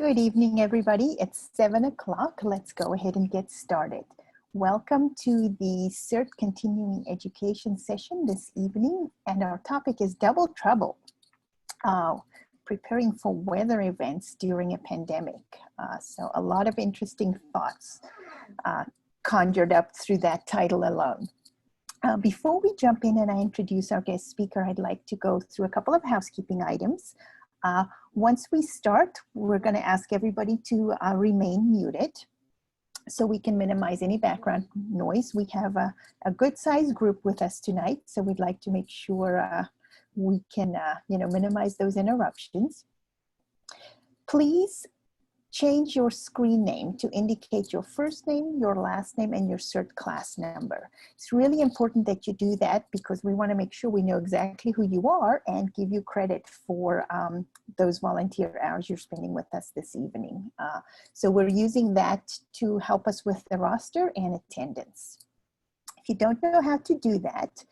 Good evening, everybody. It's 7 o'clock. Let's go ahead and get started. Welcome to the CERT continuing education session this evening, and our topic is double trouble, preparing for weather events during a pandemic. So a lot of interesting thoughts conjured up through that title alone. Before we jump in and I introduce our guest speaker, I'd like to go through a couple of housekeeping items. Once we start, we're going to ask everybody to remain muted so we can minimize any background noise. We have a good sized group with us tonight, so we'd like to make sure we can minimize those interruptions. Please change your screen name to indicate your first name, your last name, and your CERT class number. It's really important that you do that because we want to make sure we know exactly who you are and give you credit for those volunteer hours you're spending with us this evening. So we're using that to help us with the roster and attendance. If you don't know how to do that,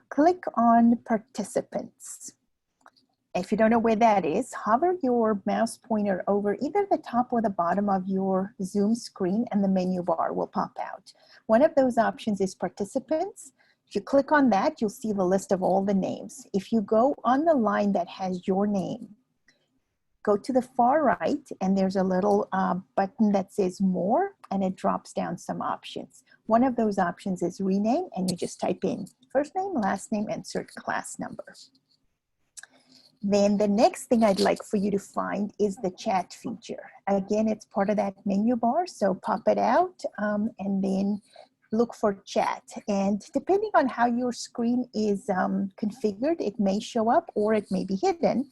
click on participants. If you don't know where that is, hover your mouse pointer over either the top or the bottom of your Zoom screen and the menu bar will pop out. One of those options is participants. If you click on that, you'll see the list of all the names. If you go on the line that has your name, go to the far right and there's a little button that says more and it drops down some options. One of those options is rename and you just type in first name, last name, and CERT class number. Then the next thing I'd like for you to find is the chat feature. Again, it's part of that menu bar, so pop it out and then look for chat. And depending on how your screen is configured, it may show up or it may be hidden,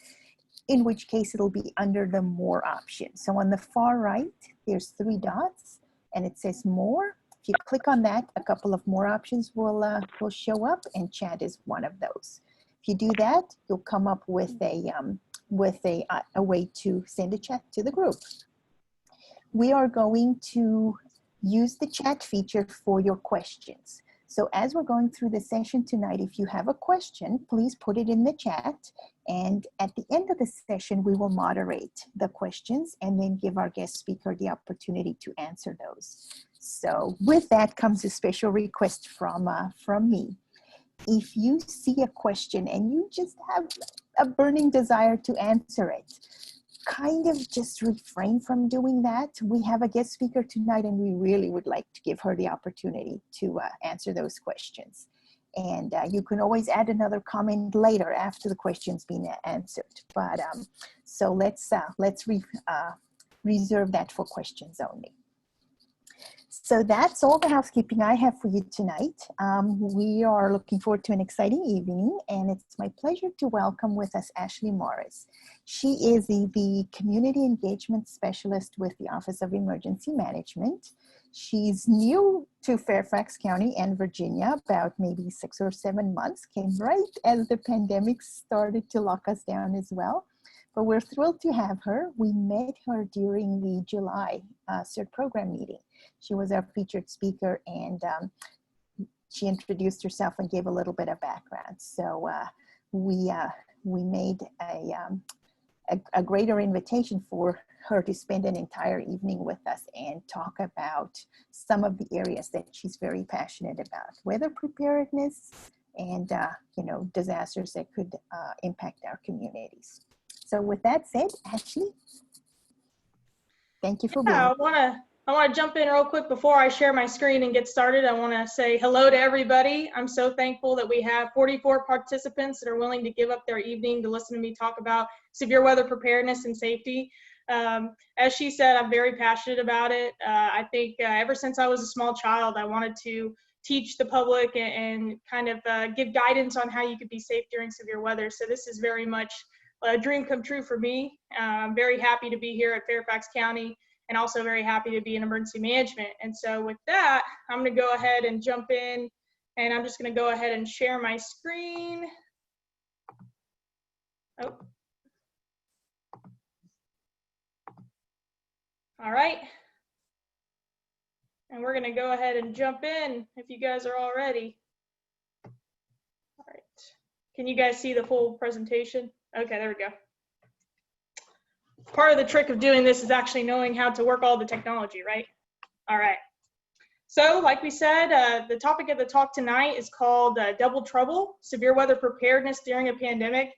in which case it'll be under the more option. So on the far right, there's 3 dots and it says more. If you click on that, a couple of more options will show up and chat is one of those. If you do that, you'll come up with a way to send a chat to the group. We are going to use the chat feature for your questions. So as we're going through the session tonight, if you have a question, please put it in the chat. And at the end of the session, we will moderate the questions and then give our guest speaker the opportunity to answer those. So with that comes a special request from me. If you see a question and you just have a burning desire to answer it, kind of just refrain from doing that. We have a guest speaker tonight and we really would like to give her the opportunity to answer those questions. And you can always add another comment later after the question's been answered. But so let's reserve that for questions only. So that's all the housekeeping I have for you tonight. We are looking forward to an exciting evening, and it's my pleasure to welcome with us Ashley Morris. She is the Community Engagement Specialist with the Office of Emergency Management. She's new to Fairfax County and Virginia, about maybe 6 or 7 months, came right as the pandemic started to lock us down as well. But we're thrilled to have her. We met her during the July CERT program meeting. She was our featured speaker and she introduced herself and gave a little bit of background. So we made a greater invitation for her to spend an entire evening with us and talk about some of the areas that she's very passionate about, weather preparedness and disasters that could impact our communities. So with that said, Ashley, thank you for being here. I want to jump in real quick before I share my screen and get started. I want to say hello to everybody. I'm so thankful that we have 44 participants that are willing to give up their evening to listen to me talk about severe weather preparedness and safety. As she said, I'm very passionate about it. I think ever since I was a small child, I wanted to teach the public and kind of give guidance on how you could be safe during severe weather. So this is very much a dream come true for me. I'm very happy to be here at Fairfax County and also very happy to be in emergency management. And so with that, I'm going to go ahead and jump in and I'm just going to go ahead and share my screen. Oh. All right. And we're going to go ahead and jump in if you guys are all ready. All right. Can you guys see the full presentation? Okay, there we go. Part of the trick of doing this is actually knowing how to work all the technology, right? All right. So like we said, the topic of the talk tonight is called Double Trouble, Severe Weather Preparedness During a Pandemic.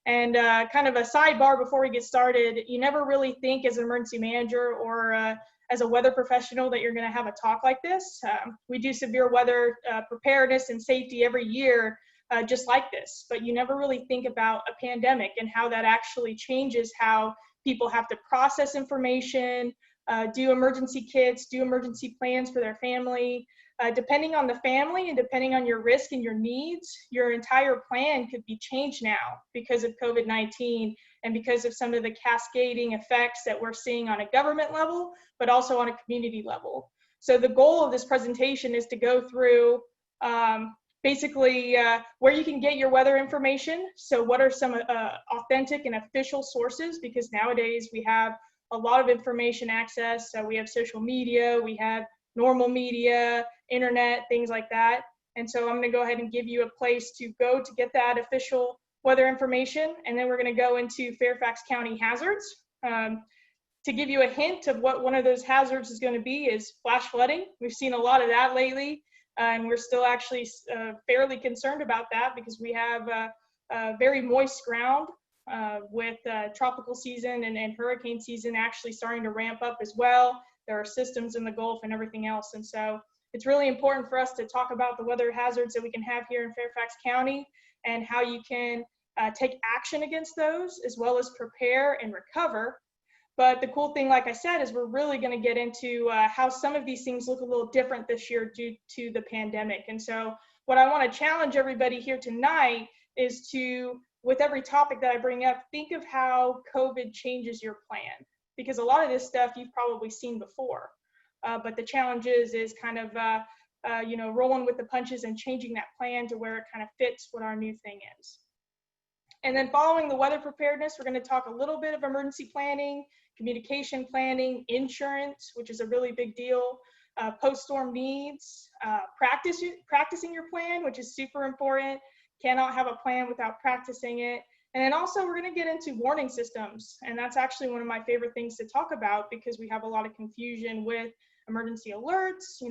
And kind of a sidebar before we get started, you never really think as an emergency manager or as a weather professional that you're going to have a talk like this. We do severe weather preparedness and safety every year just like this, but you never really think about a pandemic and how that actually changes how people have to process information, do emergency kits, do emergency plans for their family. Depending on the family and depending on your risk and your needs, your entire plan could be changed now because of COVID-19 and because of some of the cascading effects that we're seeing on a government level, but also on a community level. So the goal of this presentation is to go through basically where you can get your weather information. So what are some authentic and official sources? Because nowadays we have a lot of information access. So we have social media, we have normal media, internet, things like that. And so I'm going to go ahead and give you a place to go to get that official weather information. And then we're going to go into Fairfax County hazards. To give you a hint of what one of those hazards is going to be is flash flooding. We've seen a lot of that lately. And we're still actually fairly concerned about that because we have very moist ground with tropical season and hurricane season actually starting to ramp up as well. There are systems in the Gulf and everything else. And so it's really important for us to talk about the weather hazards that we can have here in Fairfax County and how you can take action against those as well as prepare and recover. But the cool thing, like I said, is we're really going to get into how some of these things look a little different this year due to the pandemic. And so what I want to challenge everybody here tonight is to, with every topic that I bring up, think of how COVID changes your plan. Because a lot of this stuff you've probably seen before. But the challenge is kind of, rolling with the punches and changing that plan to where it kind of fits what our new thing is. And then following the weather preparedness, we're going to talk a little bit of emergency planning, communication planning, insurance, which is a really big deal, post-storm needs, practicing your plan, which is super important. Cannot have a plan without practicing it. And then also we're going to get into warning systems. And that's actually one of my favorite things to talk about because we have a lot of confusion with emergency alerts.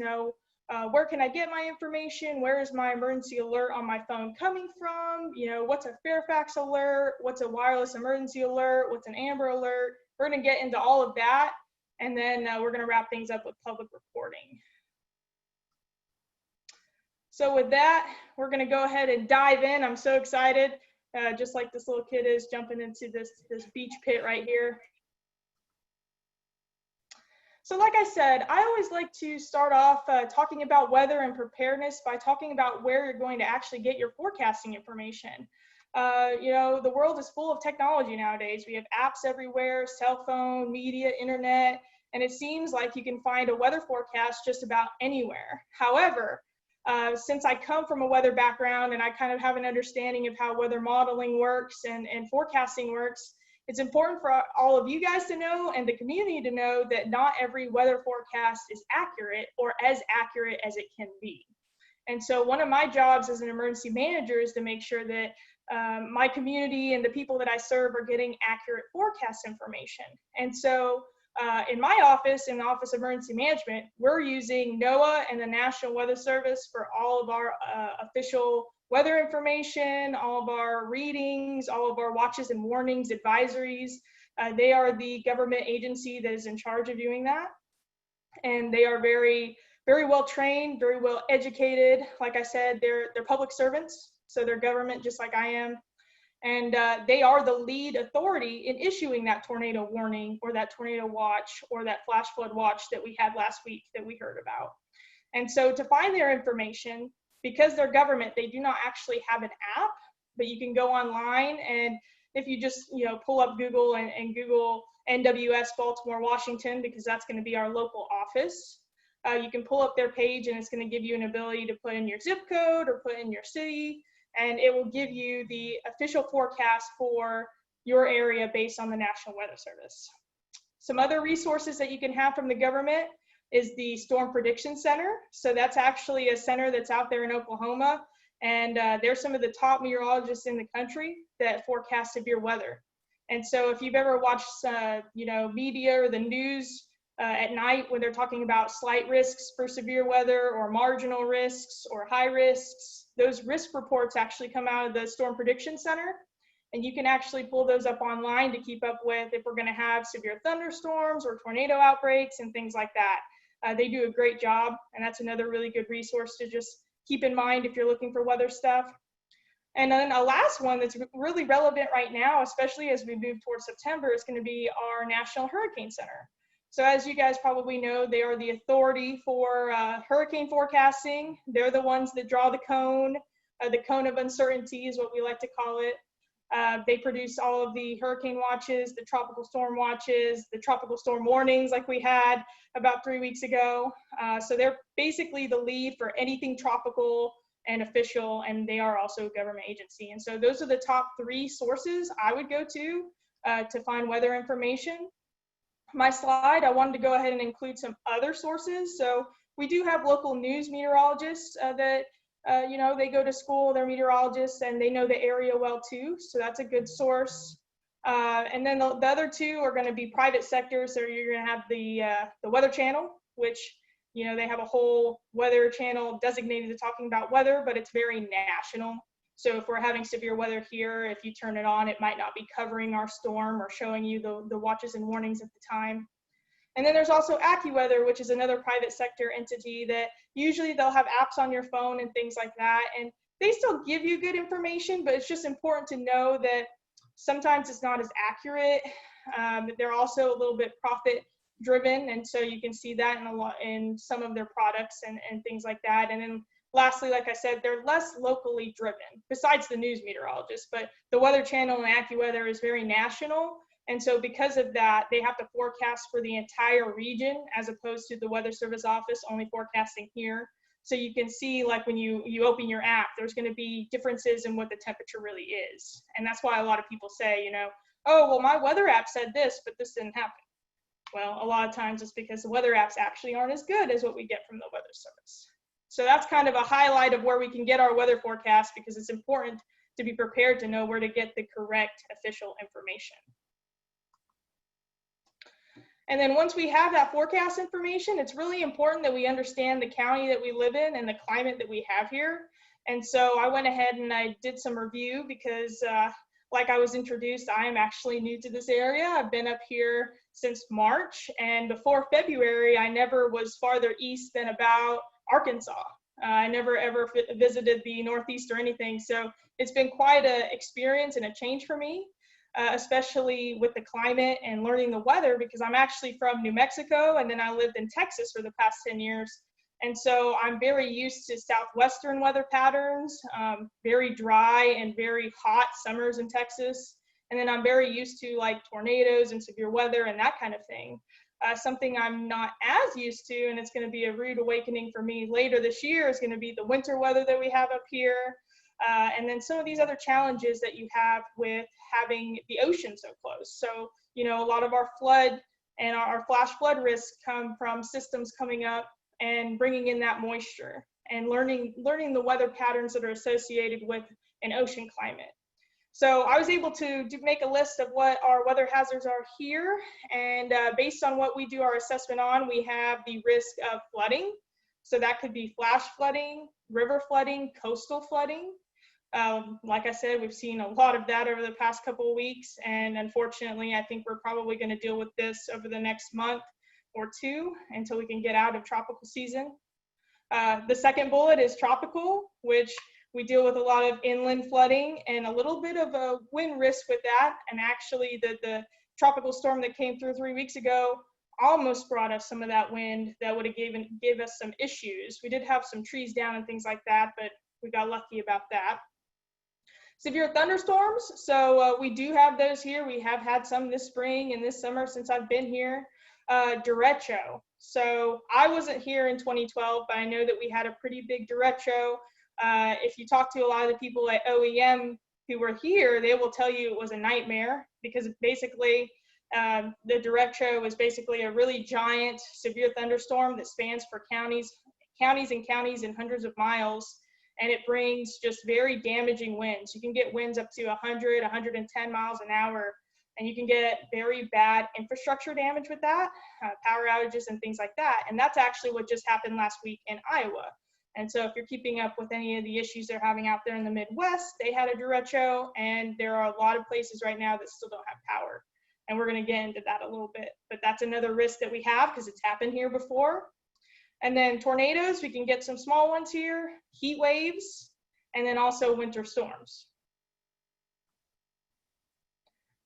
Where can I get my information? Where is my emergency alert on my phone coming from? What's a Fairfax alert? What's a wireless emergency alert? What's an Amber alert? We're going to get into all of that. And then we're going to wrap things up with public reporting. So with that, we're going to go ahead and dive in. I'm so excited. Just like this little kid is jumping into this beach pit right here. So like I said, I always like to start off talking about weather and preparedness by talking about where you're going to actually get your forecasting information. The world is full of technology nowadays. We have apps everywhere, cell phone, media, internet, and it seems like you can find a weather forecast just about anywhere. However, since I come from a weather background and I kind of have an understanding of how weather modeling works and forecasting works, it's important for all of you guys to know and the community to know that not every weather forecast is accurate or as accurate as it can be. And so one of my jobs as an emergency manager is to make sure that my community and the people that I serve are getting accurate forecast information. And so in my office, in the Office of Emergency Management, we're using NOAA and the National Weather Service for all of our official weather information, all of our readings, all of our watches and warnings, advisories. They are the government agency that is in charge of doing that. And they are very, very well trained, very well educated. Like I said, they're public servants, so they're government just like I am. And they are the lead authority in issuing that tornado warning or that tornado watch or that flash flood watch that we had last week that we heard about. And so to find their information, because they're government, they do not actually have an app, but you can go online and if you just pull up Google and Google NWS Baltimore, Washington, because that's going to be our local office, you can pull up their page and it's going to give you an ability to put in your zip code or put in your city, and it will give you the official forecast for your area based on the National Weather Service. Some other resources that you can have from the government is the Storm Prediction Center. So that's actually a center that's out there in Oklahoma, and they're some of the top meteorologists in the country that forecast severe weather. And so if you've ever watched, media or the news at night when they're talking about slight risks for severe weather or marginal risks or high risks, those risk reports actually come out of the Storm Prediction Center. And you can actually pull those up online to keep up with if we're going to have severe thunderstorms or tornado outbreaks and things like that. They do a great job, and that's another really good resource to just keep in mind if you're looking for weather stuff. And then a last one that's really relevant right now, especially as we move towards September, is going to be our National Hurricane Center. So as you guys probably know, they are the authority for hurricane forecasting. They're the ones that draw the cone of uncertainty is what we like to call it. They produce all of the hurricane watches, the tropical storm watches, the tropical storm warnings like we had about 3 weeks ago. So they're basically the lead for anything tropical and official, and they are also a government agency. And so those are the top 3 sources I would go to find weather information. My slide, I wanted to go ahead and include some other sources. So we do have local news meteorologists that they go to school, they're meteorologists, and they know the area well too. So that's a good source. And then the other 2 are going to be private sectors. So you're going to have the Weather Channel, which, they have a whole weather channel designated to talking about weather, but it's very national. So if we're having severe weather here, if you turn it on, it might not be covering our storm or showing you the watches and warnings at the time. And then there's also AccuWeather, which is another private sector entity that usually they'll have apps on your phone and things like that. And they still give you good information, but it's just important to know that sometimes it's not as accurate. They're also a little bit profit driven. And so you can see that in some of their products and things like that. And then lastly, like I said, they're less locally driven besides the news meteorologists, but the Weather Channel and AccuWeather is very national. And so because of that, they have to forecast for the entire region as opposed to the Weather Service office only forecasting here. So you can see, like when you open your app, there's going to be differences in what the temperature really is. And that's why a lot of people say, oh, well, my weather app said this, but this didn't happen. Well, a lot of times it's because the weather apps actually aren't as good as what we get from the Weather Service. So that's kind of a highlight of where we can get our weather forecast, because it's important to be prepared to know where to get the correct official information. And then once we have that forecast information, it's really important that we understand the county that we live in and the climate that we have here. And so I went ahead and I did some review because like I was introduced, I am actually new to this area. I've been up here since March, and before February, I never was farther east than about Arkansas. I never ever visited the Northeast or anything. So it's been quite an experience and a change for me. Especially with the climate and learning the weather, because I'm actually from New Mexico and then I lived in Texas for the past 10 years. And so I'm very used to southwestern weather patterns, very dry and very hot summers in Texas. And then I'm very used to like tornadoes and severe weather and that kind of thing. Something I'm not as used to, and it's going to be a rude awakening for me later this year, is going to be the winter weather that we have up here. And then some of these other challenges that you have with having the ocean so close. So, a lot of our flood and our flash flood risks come from systems coming up and bringing in that moisture and learning the weather patterns that are associated with an ocean climate. So I was able to make a list of what our weather hazards are here. And based on what we do our assessment on, we have the risk of flooding. So that could be flash flooding, river flooding, coastal flooding. Like I said, we've seen a lot of that over the past couple of weeks, and unfortunately, I think we're probably going to deal with this over the next month or 2 until we can get out of tropical season. The second bullet is tropical, which we deal with a lot of inland flooding and a little bit of a wind risk with that. And actually, the tropical storm that came through 3 weeks ago almost brought us some of that wind that would have gave us some issues. We did have some trees down and things like that, but we got lucky about that. Severe thunderstorms, so we do have those here. We have had some this spring and this summer since I've been here. Derecho, so I wasn't here in 2012, but I know that we had a pretty big derecho. If you talk to a lot of the people at OEM who were here, they will tell you it was a nightmare, because basically the derecho was basically a really giant severe thunderstorm that spans for counties and hundreds of miles. And it brings just very damaging winds. You can get winds up to 100, 110 miles an hour. And you can get very bad infrastructure damage with that, power outages and things like that. And that's actually what just happened last week in Iowa. And so if you're keeping up with any of the issues they're having out there in the Midwest, they had a derecho, and there are a lot of places right now that still don't have power. And we're going to get into that a little bit. But that's another risk that we have because it's happened here before. And then tornadoes, we can get some small ones here, heat waves, and then also winter storms.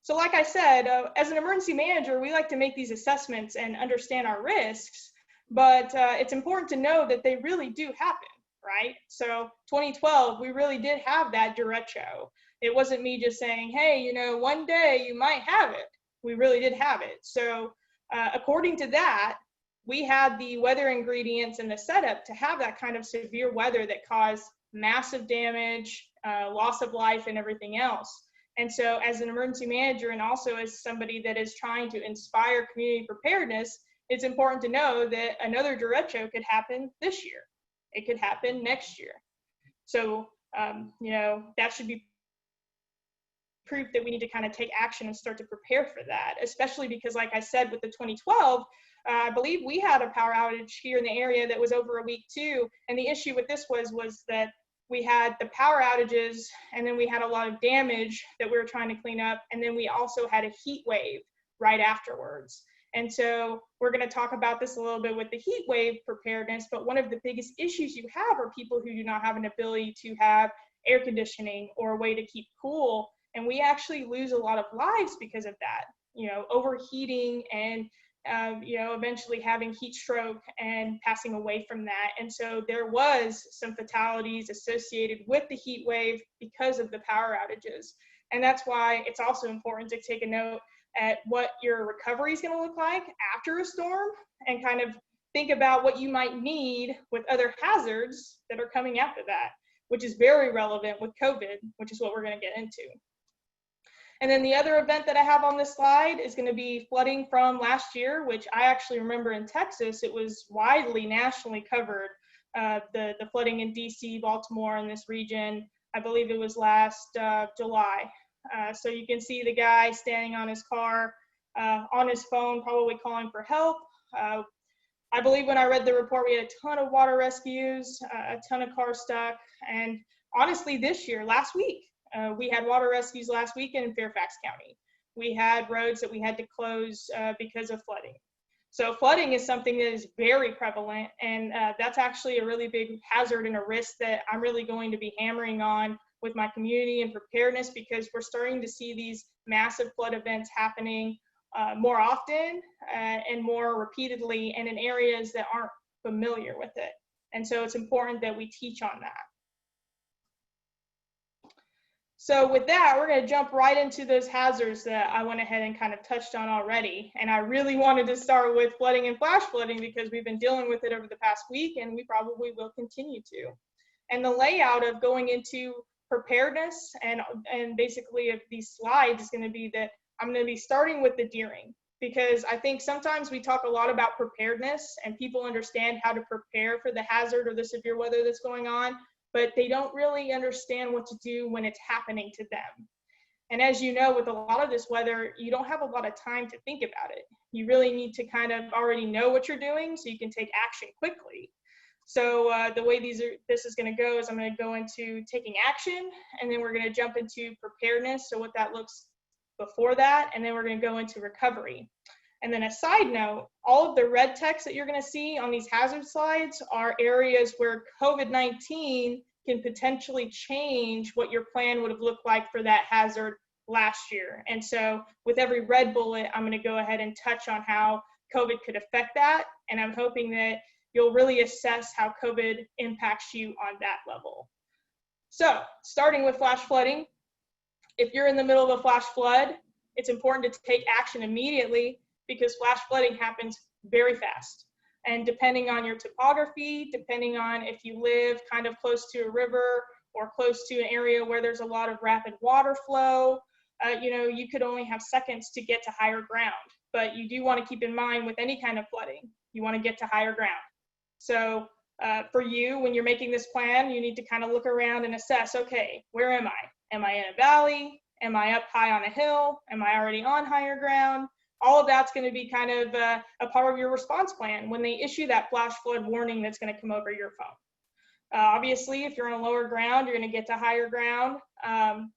So like I said, as an emergency manager, we like to make these assessments and understand our risks, but it's important to know that they really do happen, right? So 2012, we really did have that derecho. It wasn't me just saying, hey, you know, one day you might have it. We really did have it. So according to that, we had the weather ingredients and the setup to have that kind of severe weather that caused massive damage, loss of life, and everything else. And so as an emergency manager and also as somebody that is trying to inspire community preparedness, it's important to know that another derecho could happen this year. It could happen next year. So, you know, that should be proof that we need to kind of take action and start to prepare for that, especially because, like I said, with the 2012, I believe we had a power outage here in the area that was over a week too. And the issue with this was that we had the power outages, and then we had a lot of damage that we were trying to clean up. And then we also had a heat wave right afterwards. And so we're going to talk about this a little bit with the heat wave preparedness, but one of the biggest issues you have are people who do not have an ability to have air conditioning or a way to keep cool. And we actually lose a lot of lives because of that, you know, overheating and you know, eventually having heat stroke and passing away from that. And so there was some fatalities associated with the heat wave because of the power outages. And that's why it's also important to take a note at what your recovery is going to look like after a storm and kind of think about what you might need with other hazards that are coming after that, which is very relevant with COVID, which is what we're going to get into. And then the other event that I have on this slide is going to be flooding from last year, which I actually remember in Texas, it was widely nationally covered, the flooding in DC, Baltimore, and this region. I believe it was last July. So you can see the guy standing on his car, on his phone, probably calling for help. I believe when I read the report, we had a ton of water rescues, a ton of cars stuck. And honestly, this year, last week, we had water rescues last weekend in Fairfax County. We had roads that we had to close because of flooding. So flooding is something that is very prevalent, and that's actually a really big hazard and a risk that I'm really going to be hammering on with my community and preparedness, because we're starting to see these massive flood events happening more often and more repeatedly and in areas that aren't familiar with it. And so it's important that we teach on that. So with that, we're going to jump right into those hazards that I went ahead and kind of touched on already. And I really wanted to start with flooding and flash flooding because we've been dealing with it over the past week, and we probably will continue to. And the layout of going into preparedness and basically of these slides is going to be that I'm going to be starting with the deering, because I think sometimes we talk a lot about preparedness and people understand how to prepare for the hazard or the severe weather that's going on, but they don't really understand what to do when it's happening to them. And as you know, with a lot of this weather, you don't have a lot of time to think about it. You really need to kind of already know what you're doing so you can take action quickly. So the way this is going to go is I'm going to go into taking action, and then we're going to jump into preparedness, so what that looks before that, and then we're going to go into recovery. And then a side note, all of the red text that you're going to see on these hazard slides are areas where COVID-19 can potentially change what your plan would have looked like for that hazard last year. And so with every red bullet, I'm going to go ahead and touch on how COVID could affect that. And I'm hoping that you'll really assess how COVID impacts you on that level. So starting with flash flooding, if you're in the middle of a flash flood, it's important to take action immediately, because flash flooding happens very fast. And depending on your topography, depending on if you live kind of close to a river or close to an area where there's a lot of rapid water flow, you know, you could only have seconds to get to higher ground. But you do want to keep in mind with any kind of flooding, you want to get to higher ground. So for you, when you're making this plan, you need to kind of look around and assess, okay, where am I? Am I in a valley? Am I up high on a hill? Am I already on higher ground? All of that's going to be kind of a part of your response plan when they issue that flash flood warning that's going to come over your phone. Obviously, if you're on a lower ground, you're going to get to higher ground.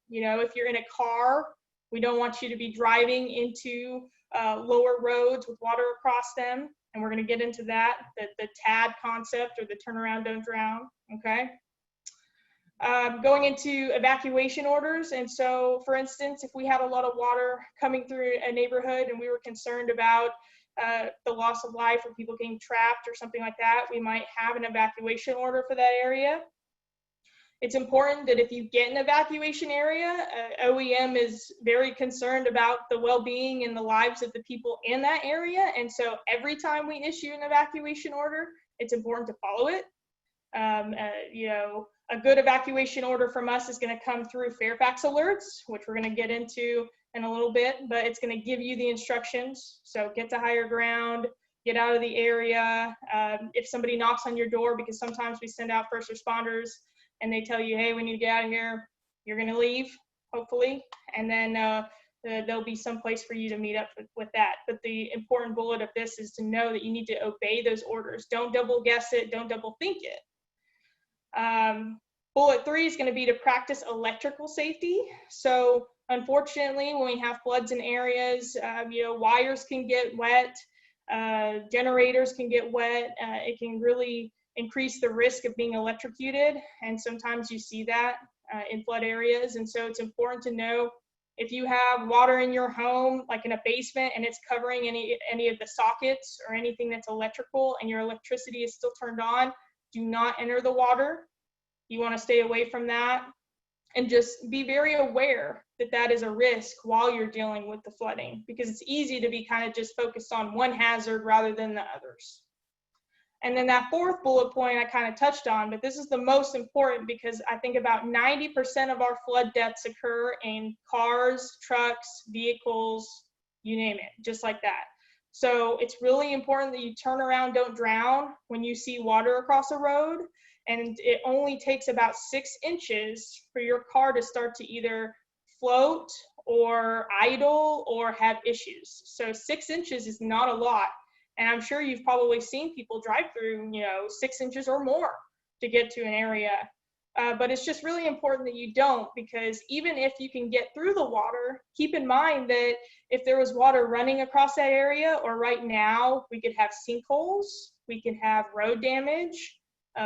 You know, if you're in a car, we don't want you to be driving into lower roads with water across them. And we're going to get into that, the TAD concept, or the turn around, don't drown, okay? Going into evacuation orders. And so, for instance, if we had a lot of water coming through a neighborhood and we were concerned about the loss of life or people getting trapped or something like that, we might have an evacuation order for that area. It's important that if you get an evacuation area, OEM is very concerned about the well-being and the lives of the people in that area. And so every time we issue an evacuation order, it's important to follow it. You know, a good evacuation order from us is going to come through Fairfax alerts, which we're going to get into in a little bit, but it's going to give you the instructions. So get to higher ground, get out of the area. If somebody knocks on your door, because sometimes we send out first responders and they tell you, hey, we need to get out of here, you're going to leave, hopefully, and then there'll be some place for you to meet up with that. But the important bullet of this is to know that you need to obey those orders. Don't double guess it, don't double think it. Bullet 3 is going to be to practice electrical safety. So unfortunately, when we have floods in areas, you know, wires can get wet, generators can get wet. It can really increase the risk of being electrocuted. And sometimes you see that in flood areas. And so it's important to know if you have water in your home, like in a basement, and it's covering any of the sockets or anything that's electrical and your electricity is still turned on, do not enter the water. You want to stay away from that, and just be very aware that that is a risk while you're dealing with the flooding, because it's easy to be kind of just focused on one hazard rather than the others. And then that fourth bullet point I kind of touched on, but this is the most important because I think about 90% of our flood deaths occur in cars, trucks, vehicles, you name it, just like that. So it's really important that you turn around, don't drown when you see water across a road. And it only takes about 6 inches for your car to start to either float or idle or have issues. So 6 inches is not a lot. And I'm sure you've probably seen people drive through, you know, 6 inches or more to get to an area. But it's just really important that you don't, because even if you can get through the water, keep in mind that if there was water running across that area, or right now, we could have sinkholes, we could have road damage,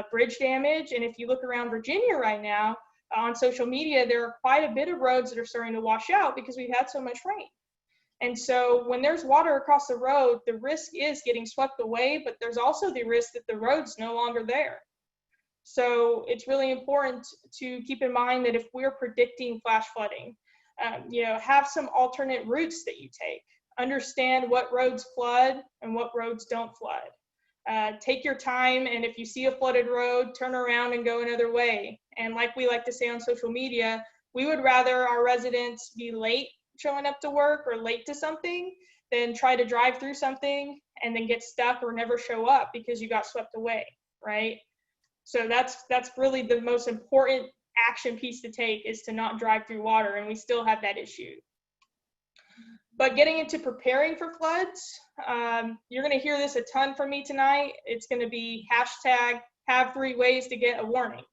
bridge damage. And if you look around Virginia right now, on social media, there are quite a bit of roads that are starting to wash out because we've had so much rain. And so when there's water across the road, the risk is getting swept away, but there's also the risk that the road's no longer there. So it's really important to keep in mind that if we're predicting flash flooding, you know, have some alternate routes that you take. Understand what roads flood and what roads don't flood. Take your time, and if you see a flooded road, turn around and go another way. And like we like to say on social media, we would rather our residents be late showing up to work or late to something than try to drive through something and then get stuck or never show up because you got swept away, right? So that's really the most important action piece to take, is to not drive through water, and we still have that issue. But getting into preparing for floods, you're going to hear this a ton from me tonight. It's going to be hashtag have 3 ways to get a warning.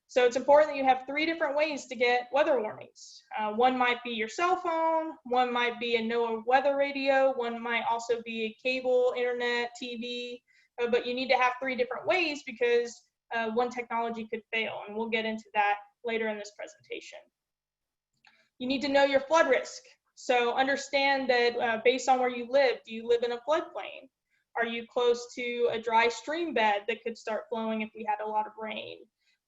So it's important that you have 3 different ways to get weather warnings. One might be your cell phone, one might be a NOAA weather radio, one might also be a cable, internet, TV, but you need to have 3 different ways because one technology could fail, and we'll get into that later in this presentation. You need to know your flood risk. So understand that based on where you live, do you live in a floodplain? Are you close to a dry stream bed that could start flowing if we had a lot of rain?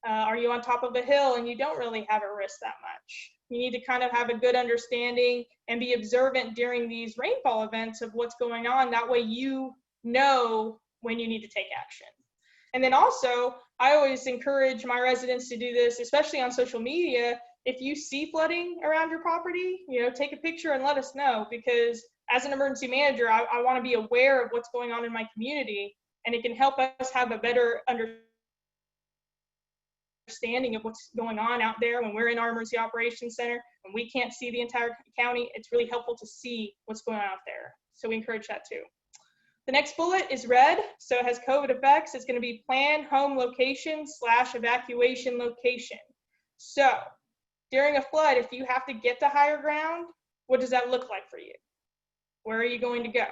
Are you on top of a hill and you don't really have a risk that much? You need to kind of have a good understanding and be observant during these rainfall events of what's going on. That way you know when you need to take action. And then also, I always encourage my residents to do this, especially on social media. If you see flooding around your property, you know, take a picture and let us know, because as an emergency manager, I want to be aware of what's going on in my community, and it can help us have a better understanding understanding of what's going on out there when we're in our emergency operations center, when we can't see the entire county. It's really helpful to see what's going on out there. So we encourage that too. The next bullet is red, so it has COVID effects. It's going to be planned home location / evacuation location. So during a flood, if you have to get to higher ground, what does that look like for you? Where are you going to go?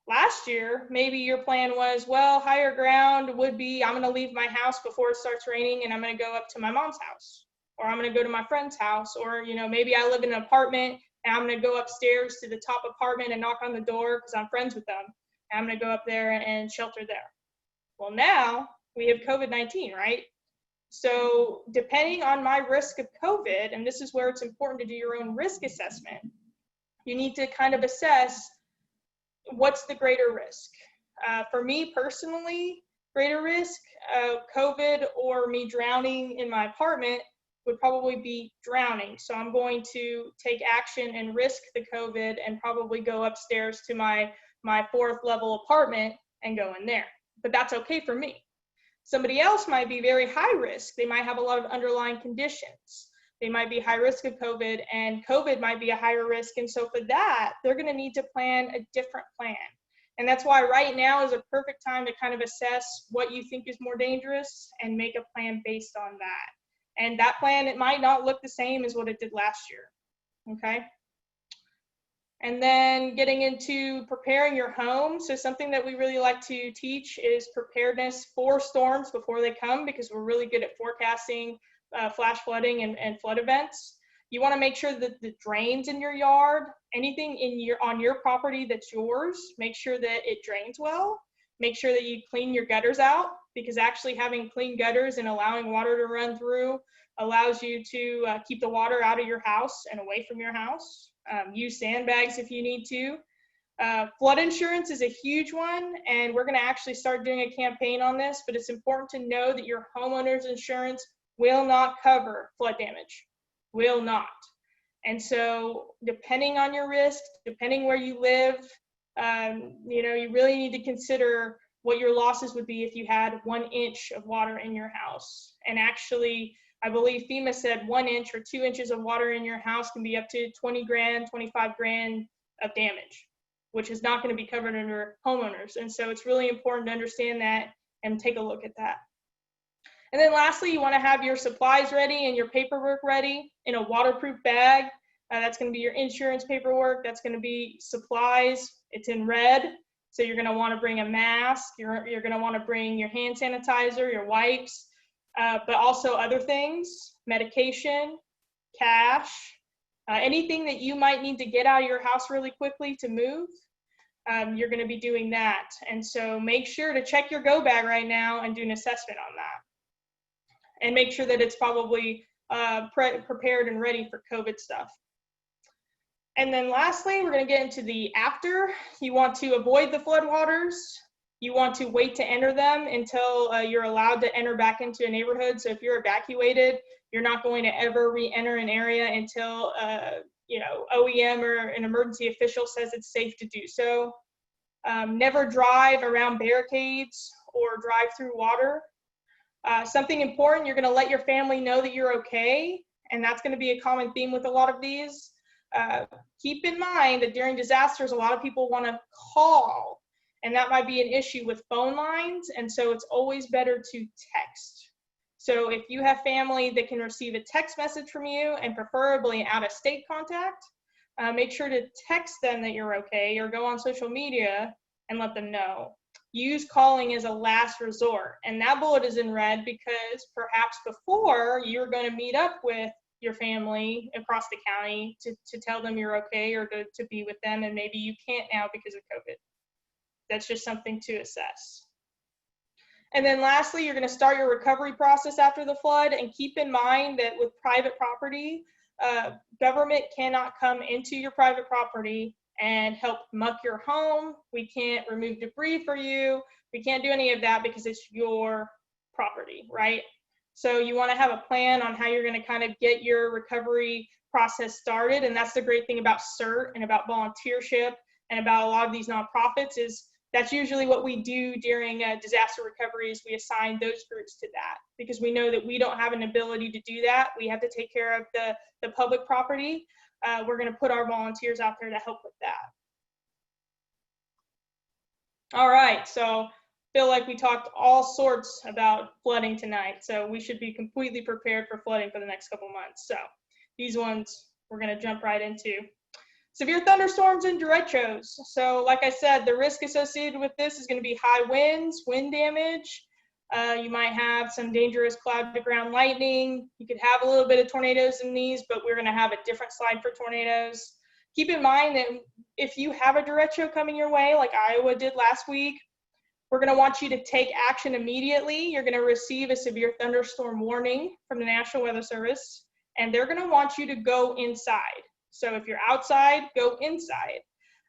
Last year, maybe your plan was, well, higher ground would be, I'm going to leave my house before it starts raining and I'm going to go up to my mom's house, or I'm going to go to my friend's house, or, you know, maybe I live in an apartment and I'm going to go upstairs to the top apartment and knock on the door because I'm friends with them. And I'm going to go up there and shelter there. Well, now we have COVID-19, right? So depending on my risk of COVID, and this is where it's important to do your own risk assessment, you need to kind of assess what's the greater risk. For me personally, greater risk, COVID or me drowning in my apartment would probably be drowning. So I'm going to take action and risk the COVID and probably go upstairs to my 4th level apartment and go in there. But that's okay for me. Somebody else might be very high risk. They might have a lot of underlying conditions. They might be high risk of COVID, and COVID might be a higher risk. And so for that, they're going to need to plan a different plan. And that's why right now is a perfect time to kind of assess what you think is more dangerous and make a plan based on that. And that plan, it might not look the same as what it did last year. Okay. And then getting into preparing your home. So something that we really like to teach is preparedness for storms before they come, because we're really good at forecasting flash flooding and flood events. You want to make sure that the drains in your yard, anything on your property that's yours, make sure that it drains well. Make sure that you clean your gutters out, because actually having clean gutters and allowing water to run through allows you to keep the water out of your house and away from your house. Use sandbags if you need to. Flood insurance is a huge one, and we're going to actually start doing a campaign on this, but it's important to know that your homeowner's insurance will not cover flood damage. Will not. And so depending on your risk, depending where you live, you really need to consider what your losses would be if you had 1 inch of water in your house. And actually, I believe FEMA said 1 inch or 2 inches of water in your house can be up to 20 grand, 25 grand of damage, which is not going to be covered under homeowners. And so it's really important to understand that and take a look at that. And then lastly, you want to have your supplies ready and your paperwork ready in a waterproof bag. That's going to be your insurance paperwork. That's going to be supplies. It's in red. So you're going to want to bring a mask. You're going to want to bring your hand sanitizer, your wipes, but also other things, medication, cash, anything that you might need to get out of your house really quickly to move. You're going to be doing that. And so make sure to check your go bag right now and do an assessment on that. And make sure that it's probably prepared and ready for COVID stuff. And then lastly, we're going to get into the after. You want to avoid the floodwaters. You want to wait to enter them until you're allowed to enter back into a neighborhood. So if you're evacuated, you're not going to ever re-enter an area until OEM or an emergency official says it's safe to do so. Never drive around barricades or drive through water. Something important, you're going to let your family know that you're okay, and that's going to be a common theme with a lot of these. Keep in mind that during disasters, a lot of people want to call, and that might be an issue with phone lines, and so it's always better to text. So if you have family that can receive a text message from you, and preferably out-of-state contact, make sure to text them that you're okay, or go on social media and let them know. Use calling as a last resort. And that bullet is in red because perhaps before you're going to meet up with your family across the county to tell them you're okay, or to be with them, and maybe you can't now because of COVID. That's just something to assess. And then lastly, you're going to start your recovery process after the flood, and keep in mind that with private property, government cannot come into your private property and help muck your home. We can't remove debris for you. We can't do any of that because it's your property, right? So you want to have a plan on how you're going to kind of get your recovery process started. And that's the great thing about CERT and about volunteership and about a lot of these nonprofits is That's usually what we do during disaster recovery is we assign those groups to that because we know that we don't have an ability to do that. We have to take care of the public property. We're going to put our volunteers out there to help with that. All right, so feel like we talked all sorts about flooding tonight, so we should be completely prepared for flooding for the next couple months. So these ones we're going to jump right into. Severe thunderstorms and derechos. So like I said, the risk associated with this is going to be high winds, wind damage. You might have some dangerous cloud to ground lightning. You could have a little bit of tornadoes in these, but we're going to have a different slide for tornadoes. Keep in mind that if you have a derecho coming your way, like Iowa did last week, we're going to want you to take action immediately. You're going to receive a severe thunderstorm warning from the National Weather Service, and they're going to want you to go inside. So if you're outside, go inside.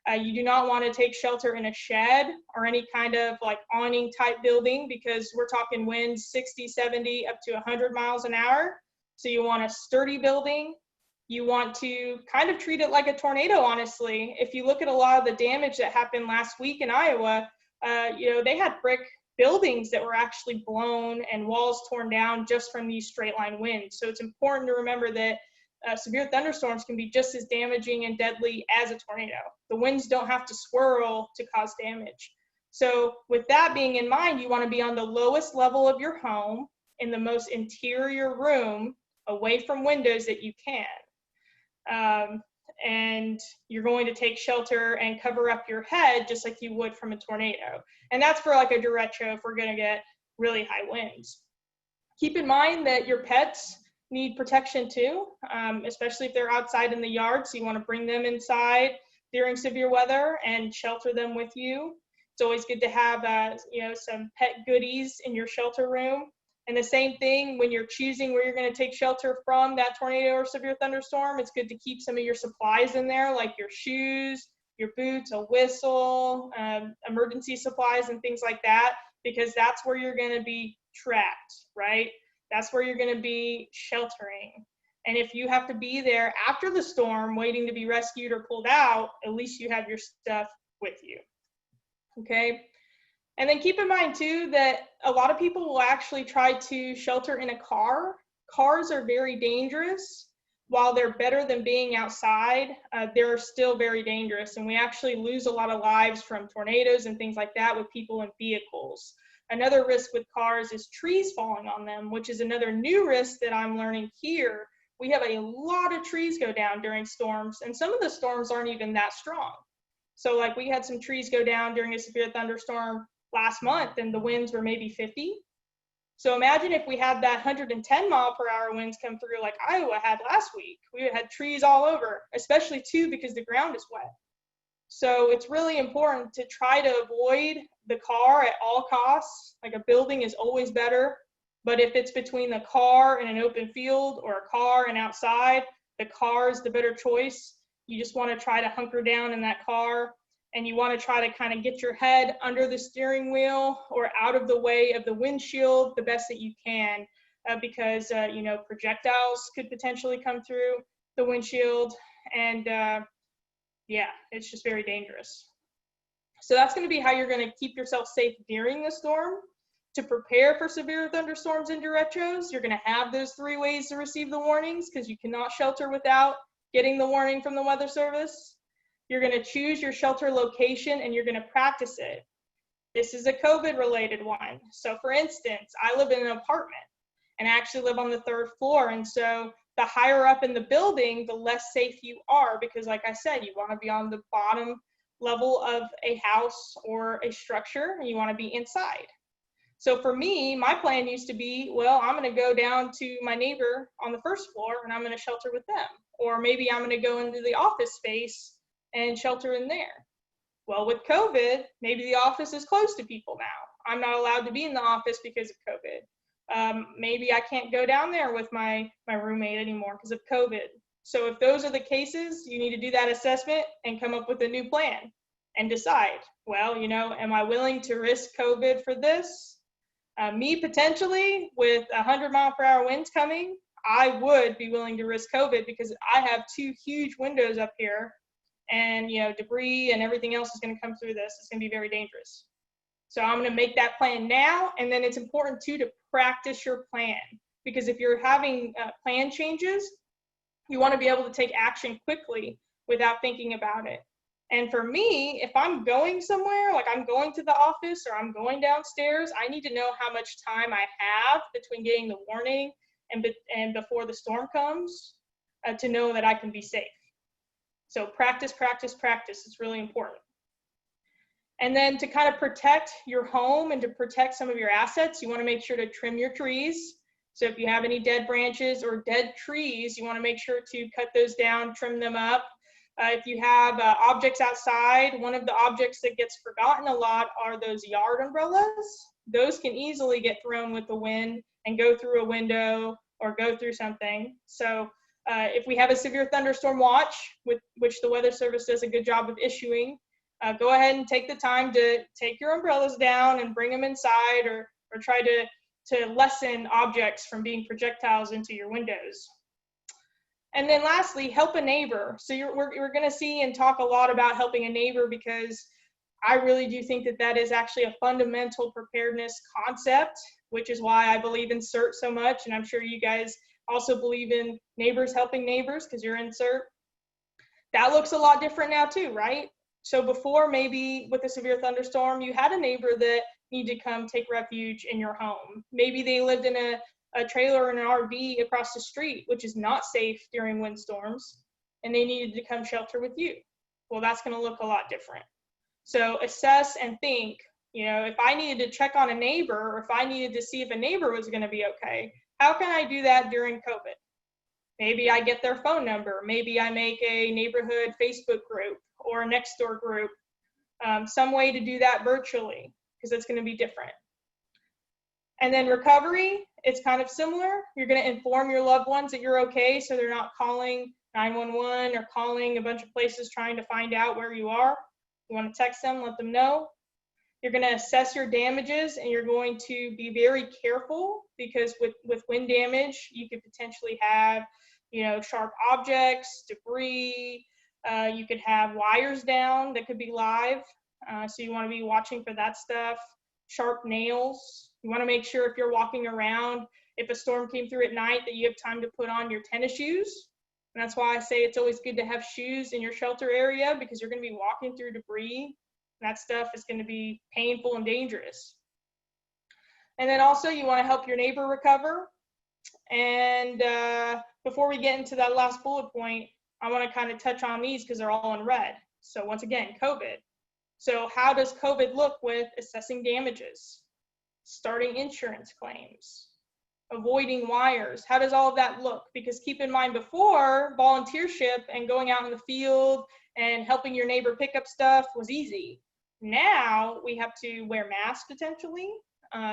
You do not want to take shelter in a shed or any kind of like awning type building because we're talking winds 60, 70, up to 100 miles an hour. So you want a sturdy building. You want to kind of treat it like a tornado, honestly. If you look at a lot of the damage that happened last week in Iowa, they had brick buildings that were actually blown and walls torn down just from these straight line winds. So it's important to remember that severe thunderstorms can be just as damaging and deadly as a tornado. The winds don't have to swirl to cause damage. So with that being in mind, you want to be on the lowest level of your home in the most interior room away from windows that you can. And you're going to take shelter and cover up your head just like you would from a tornado. And that's for like a derecho if we're going to get really high winds. Keep in mind that your pets need protection too, especially if they're outside in the yard. So you want to bring them inside during severe weather and shelter them with you. It's always good to have some pet goodies in your shelter room. And the same thing when you're choosing where you're going to take shelter from that tornado or severe thunderstorm, it's good to keep some of your supplies in there, like your shoes, your boots, a whistle, emergency supplies and things like that, because that's where you're going to be trapped, right? That's where you're going to be sheltering. And if you have to be there after the storm waiting to be rescued or pulled out, at least you have your stuff with you. Okay? And then keep in mind too that a lot of people will actually try to shelter in a car. Cars are very dangerous. While they're better than being outside, they're still very dangerous. And we actually lose a lot of lives from tornadoes and things like that with people in vehicles. Another risk with cars is trees falling on them, which is another new risk that I'm learning here. We have a lot of trees go down during storms, and some of the storms aren't even that strong. So like we had some trees go down during a severe thunderstorm last month, and the winds were maybe 50. So imagine if we had that 110 mile per hour winds come through like Iowa had last week. We had trees all over, especially too because the ground is wet. So it's really important to try to avoid the car at all costs. Like a building is always better, but if it's between the car and an open field or a car and outside, the car is the better choice. You just want to try to hunker down in that car, and you want to try to kind of get your head under the steering wheel or out of the way of the windshield the best that you can, because projectiles could potentially come through the windshield, and yeah, it's just very dangerous. So that's going to be how you're going to keep yourself safe during the storm. To prepare for severe thunderstorms and derechos, you're going to have those 3 ways to receive the warnings because you cannot shelter without getting the warning from the Weather Service. You're going to choose your shelter location and you're going to practice it. This is a COVID-related one. So for instance, I live in an apartment and I actually live on the 3rd floor. And so the higher up in the building, the less safe you are because like I said, you want to be on the bottom level of a house or a structure and you want to be inside. So for me, my plan used to be, well, I'm going to go down to my neighbor on the 1st floor and I'm going to shelter with them. Or maybe I'm going to go into the office space and shelter in there. Well, with COVID, maybe the office is closed to people now. I'm not allowed to be in the office because of COVID. Maybe I can't go down there with my roommate anymore because of COVID. So if those are the cases, you need to do that assessment and come up with a new plan and decide, well, am I willing to risk COVID for this? Me potentially with 100 mile per hour winds coming, I would be willing to risk COVID because I have 2 huge windows up here and debris and everything else is going to come through this. It's going to be very dangerous. So I'm going to make that plan now, and then it's important too to practice your plan, because if you're having plan changes, you want to be able to take action quickly without thinking about it. And for me, if I'm going somewhere, like I'm going to the office or I'm going downstairs, I need to know how much time I have between getting the warning and before the storm comes to know that I can be safe. So practice, practice, practice. It's really important. And then to kind of protect your home and to protect some of your assets, you want to make sure to trim your trees. So if you have any dead branches or dead trees, you want to make sure to cut those down, trim them up. If you have objects outside, one of the objects that gets forgotten a lot are those yard umbrellas. Those can easily get thrown with the wind and go through a window or go through something. So if we have a severe thunderstorm watch, which the Weather Service does a good job of issuing, go ahead and take the time to take your umbrellas down and bring them inside, or try to lessen objects from being projectiles into your windows. And then lastly, help a neighbor. So we're going to see and talk a lot about helping a neighbor, because I really do think that that is actually a fundamental preparedness concept, which is why I believe in CERT so much. And I'm sure you guys also believe in neighbors helping neighbors because you're in CERT. That looks a lot different now too, right? So before, maybe with a severe thunderstorm, you had a neighbor that needed to come take refuge in your home. Maybe they lived in a trailer or an RV across the street, which is not safe during windstorms, and they needed to come shelter with you. Well, that's going to look a lot different. So assess and think, if I needed to check on a neighbor, or if I needed to see if a neighbor was going to be okay, how can I do that during COVID? Maybe I get their phone number. Maybe I make a neighborhood Facebook group or a next door group, some way to do that virtually, because it's going to be different. And then recovery, it's kind of similar. You're going to inform your loved ones that you're okay, so they're not calling 911 or calling a bunch of places trying to find out where you are. You want to text them, let them know. You're going to assess your damages, and you're going to be very careful, because with wind damage, you could potentially have, sharp objects, debris. You could have wires down that could be live. So you want to be watching for that stuff. Sharp nails. You want to make sure if you're walking around, if a storm came through at night, that you have time to put on your tennis shoes. And that's why I say it's always good to have shoes in your shelter area, because you're going to be walking through debris. And that stuff is going to be painful and dangerous. And then also you want to help your neighbor recover. And before we get into that last bullet point, I want to kind of touch on these because they're all in red. So once again, COVID. So how does COVID look with assessing damages, starting insurance claims, avoiding wires? How does all of that look? Because keep in mind, before, volunteership and going out in the field and helping your neighbor pick up stuff was easy. Now we have to wear masks potentially.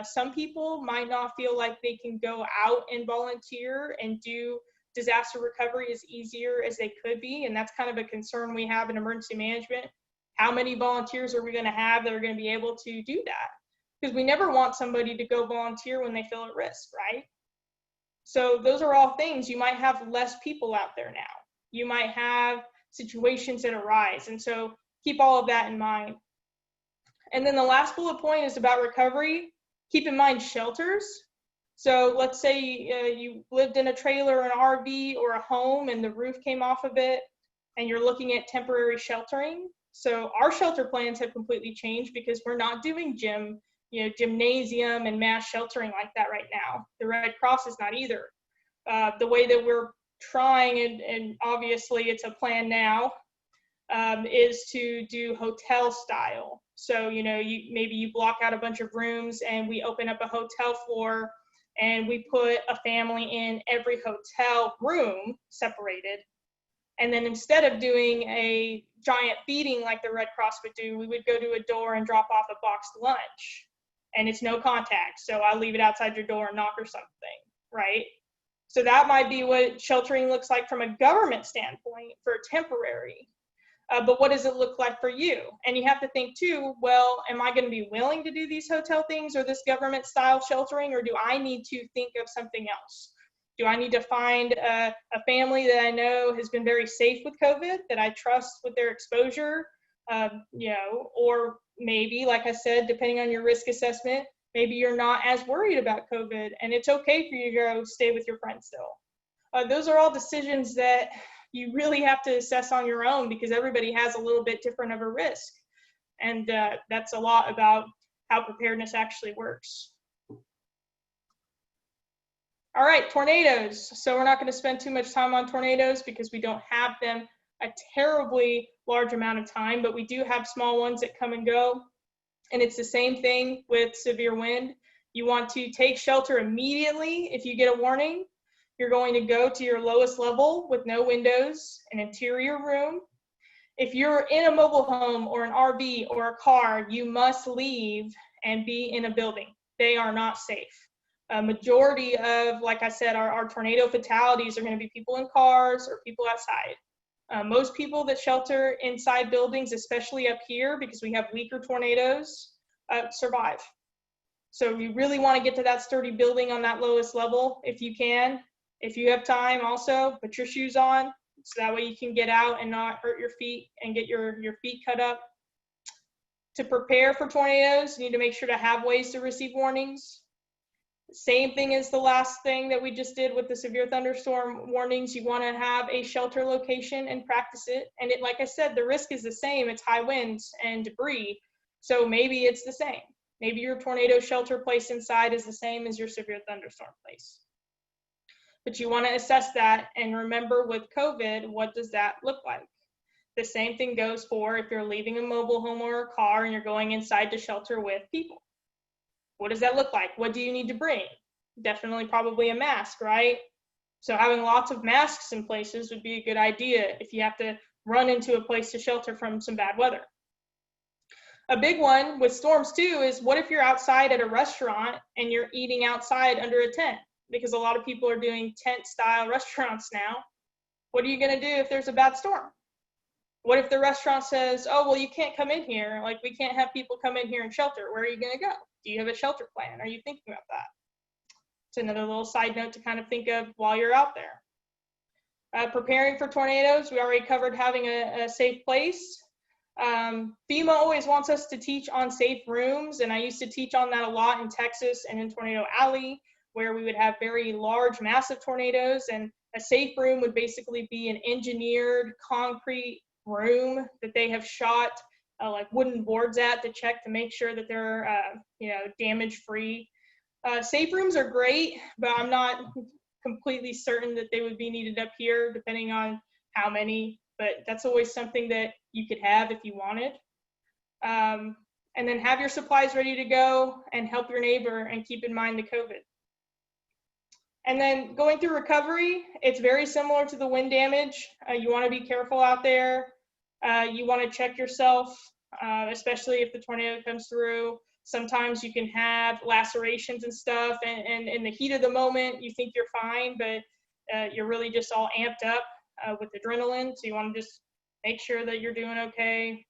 Some people might not feel like they can go out and volunteer and do disaster recovery as easier as they could be. And that's kind of a concern we have in emergency management. How many volunteers are we going to have that are going to be able to do that? Because we never want somebody to go volunteer when they feel at risk, right? So those are all things. You might have less people out there now. You might have situations that arise. And so keep all of that in mind. And then the last bullet point is about recovery. Keep in mind shelters. So let's say you lived in a trailer, an RV, or a home, and the roof came off of it, and you're looking at temporary sheltering. So our shelter plans have completely changed, because we're not doing gymnasium and mass sheltering like that right now. The Red Cross is not either. The way that we're trying, and obviously it's a plan now, is to do hotel style. So, maybe you block out a bunch of rooms and we open up a hotel floor and we put a family in every hotel room separated. And then instead of doing a giant feeding like the Red Cross would do, we would go to a door and drop off a boxed lunch. And it's no contact. So I'll leave it outside your door and knock or something, right? So that might be what sheltering looks like from a government standpoint for temporary. But what does it look like for you? And you have to think too, well, am I going to be willing to do these hotel things or this government style sheltering, or do I need to think of something else? Do I need to find a family that I know has been very safe with COVID, that I trust with their exposure? You know, or maybe, like I said, depending on your risk assessment, maybe you're not as worried about COVID and it's okay for you to go stay with your friends still. Those are all decisions that you really have to assess on your own, because everybody has a little bit different of a risk. And that's a lot about how preparedness actually works. All right, tornadoes. So we're not going to spend too much time on tornadoes because we don't have them a terribly large amount of time, but we do have small ones that come and go. And it's the same thing with severe wind. You want to take shelter immediately if you get a warning. You're going to go to your lowest level with no windows, an interior room. If you're in a mobile home or an RV or a car, you must leave and be in a building. They are not safe. A majority of, like I said, our tornado fatalities are going to be people in cars or people outside. Most people that shelter inside buildings, especially up here, because we have weaker tornadoes, survive. So you really want to get to that sturdy building on that lowest level if you can. If you have time, also put your shoes on, so that way you can get out and not hurt your feet and get your feet cut up. To prepare for tornadoes, you need to make sure to have ways to receive warnings. Same thing as the last thing that we just did with the severe thunderstorm warnings. You want to have a shelter location and practice it. And it, like I said, the risk is the same. It's high winds and debris. So maybe it's the same. Maybe your tornado shelter place inside is the same as your severe thunderstorm place. But you want to assess that and remember, with COVID, what does that look like? The same thing goes for if you're leaving a mobile home or a car and you're going inside to shelter with people. What does that look like? What do you need to bring? Definitely probably a mask, right? So having lots of masks in places would be a good idea if you have to run into a place to shelter from some bad weather. A big one with storms too is, what if you're outside at a restaurant and you're eating outside under a tent? Because a lot of people are doing tent style restaurants now. What are you going to do if there's a bad storm? What if the restaurant says, oh, well, you can't come in here. Like, we can't have people come in here and shelter. Where are you going to go? Do you have a shelter plan? Are you thinking about that? It's another little side note to kind of think of while you're out there. Preparing for tornadoes, we already covered having a safe place. FEMA always wants us to teach on safe rooms, and I used to teach on that a lot in Texas and in Tornado Alley, where we would have very large, massive tornadoes, and a safe room would basically be an engineered concrete room that they have shot like wooden boards at to check to make sure that they're damage free. Safe rooms are great, but I'm not completely certain that they would be needed up here, depending on how many, but that's always something that you could have if you wanted. And then have your supplies ready to go and help your neighbor, and keep in mind the COVID. And then going through recovery, it's very similar to the wind damage. You want to be careful out there. You want to check yourself, especially if the tornado comes through. Sometimes you can have lacerations and stuff, and in the heat of the moment, you think you're fine, but you're really just all amped up with adrenaline. So you want to just make sure that you're doing okay.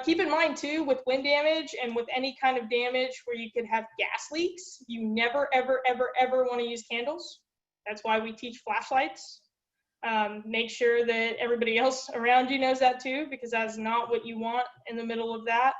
Keep in mind too, with wind damage and with any kind of damage where you could have gas leaks, you never, ever, ever, ever want to use candles. That's why we teach flashlights. Make sure that everybody else around you knows that too, because that's not what you want in the middle of that.